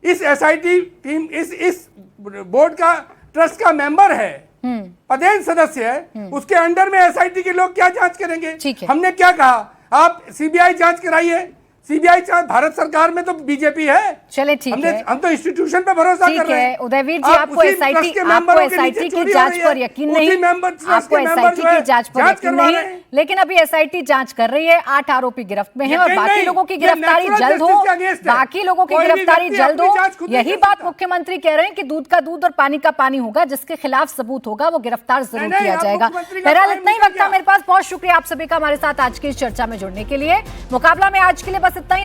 इस एसआईटी टीम, इस बोर्ड का, ट्रस्ट का मेंबर है, पदेन सदस्य है, उसके अंडर में एसआईटी के लोग क्या जांच करेंगे? हमने क्या कहा, आप सीबीआई जांच कराइए। सीबीआई जांच, भारत सरकार में तो बीजेपी है। चले ठीक है, हम तो इंस्टीट्यूशन पे भरोसा कर रहे हैं। उदयवीर जी, आपको एसआईटी की जांच पर यकीन नहीं, आपको एसआईटी की जांच पर यकीन नहीं, लेकिन अभी एसआईटी जांच कर रही है। 8 आरोपी गिरफ्त में हैं और बाकी लोगों की गिरफ्तारी जल्द हो, बाकी लोगों की गिरफ्तारी जल्द हो। यही बात मुख्यमंत्री कह रहे हैं कि दूध का दूध और पानी का पानी होगा, जिसके खिलाफ सबूत होगा वो गिरफ्तार जरूर किया जाएगा। बहरहाल इतना ही वक्त था मेरे पास। बहुत शुक्रिया आप सभी का हमारे साथ आज की इस चर्चा में जुड़ने के लिए। मुकाबला में आज के लिए बस इतना ही।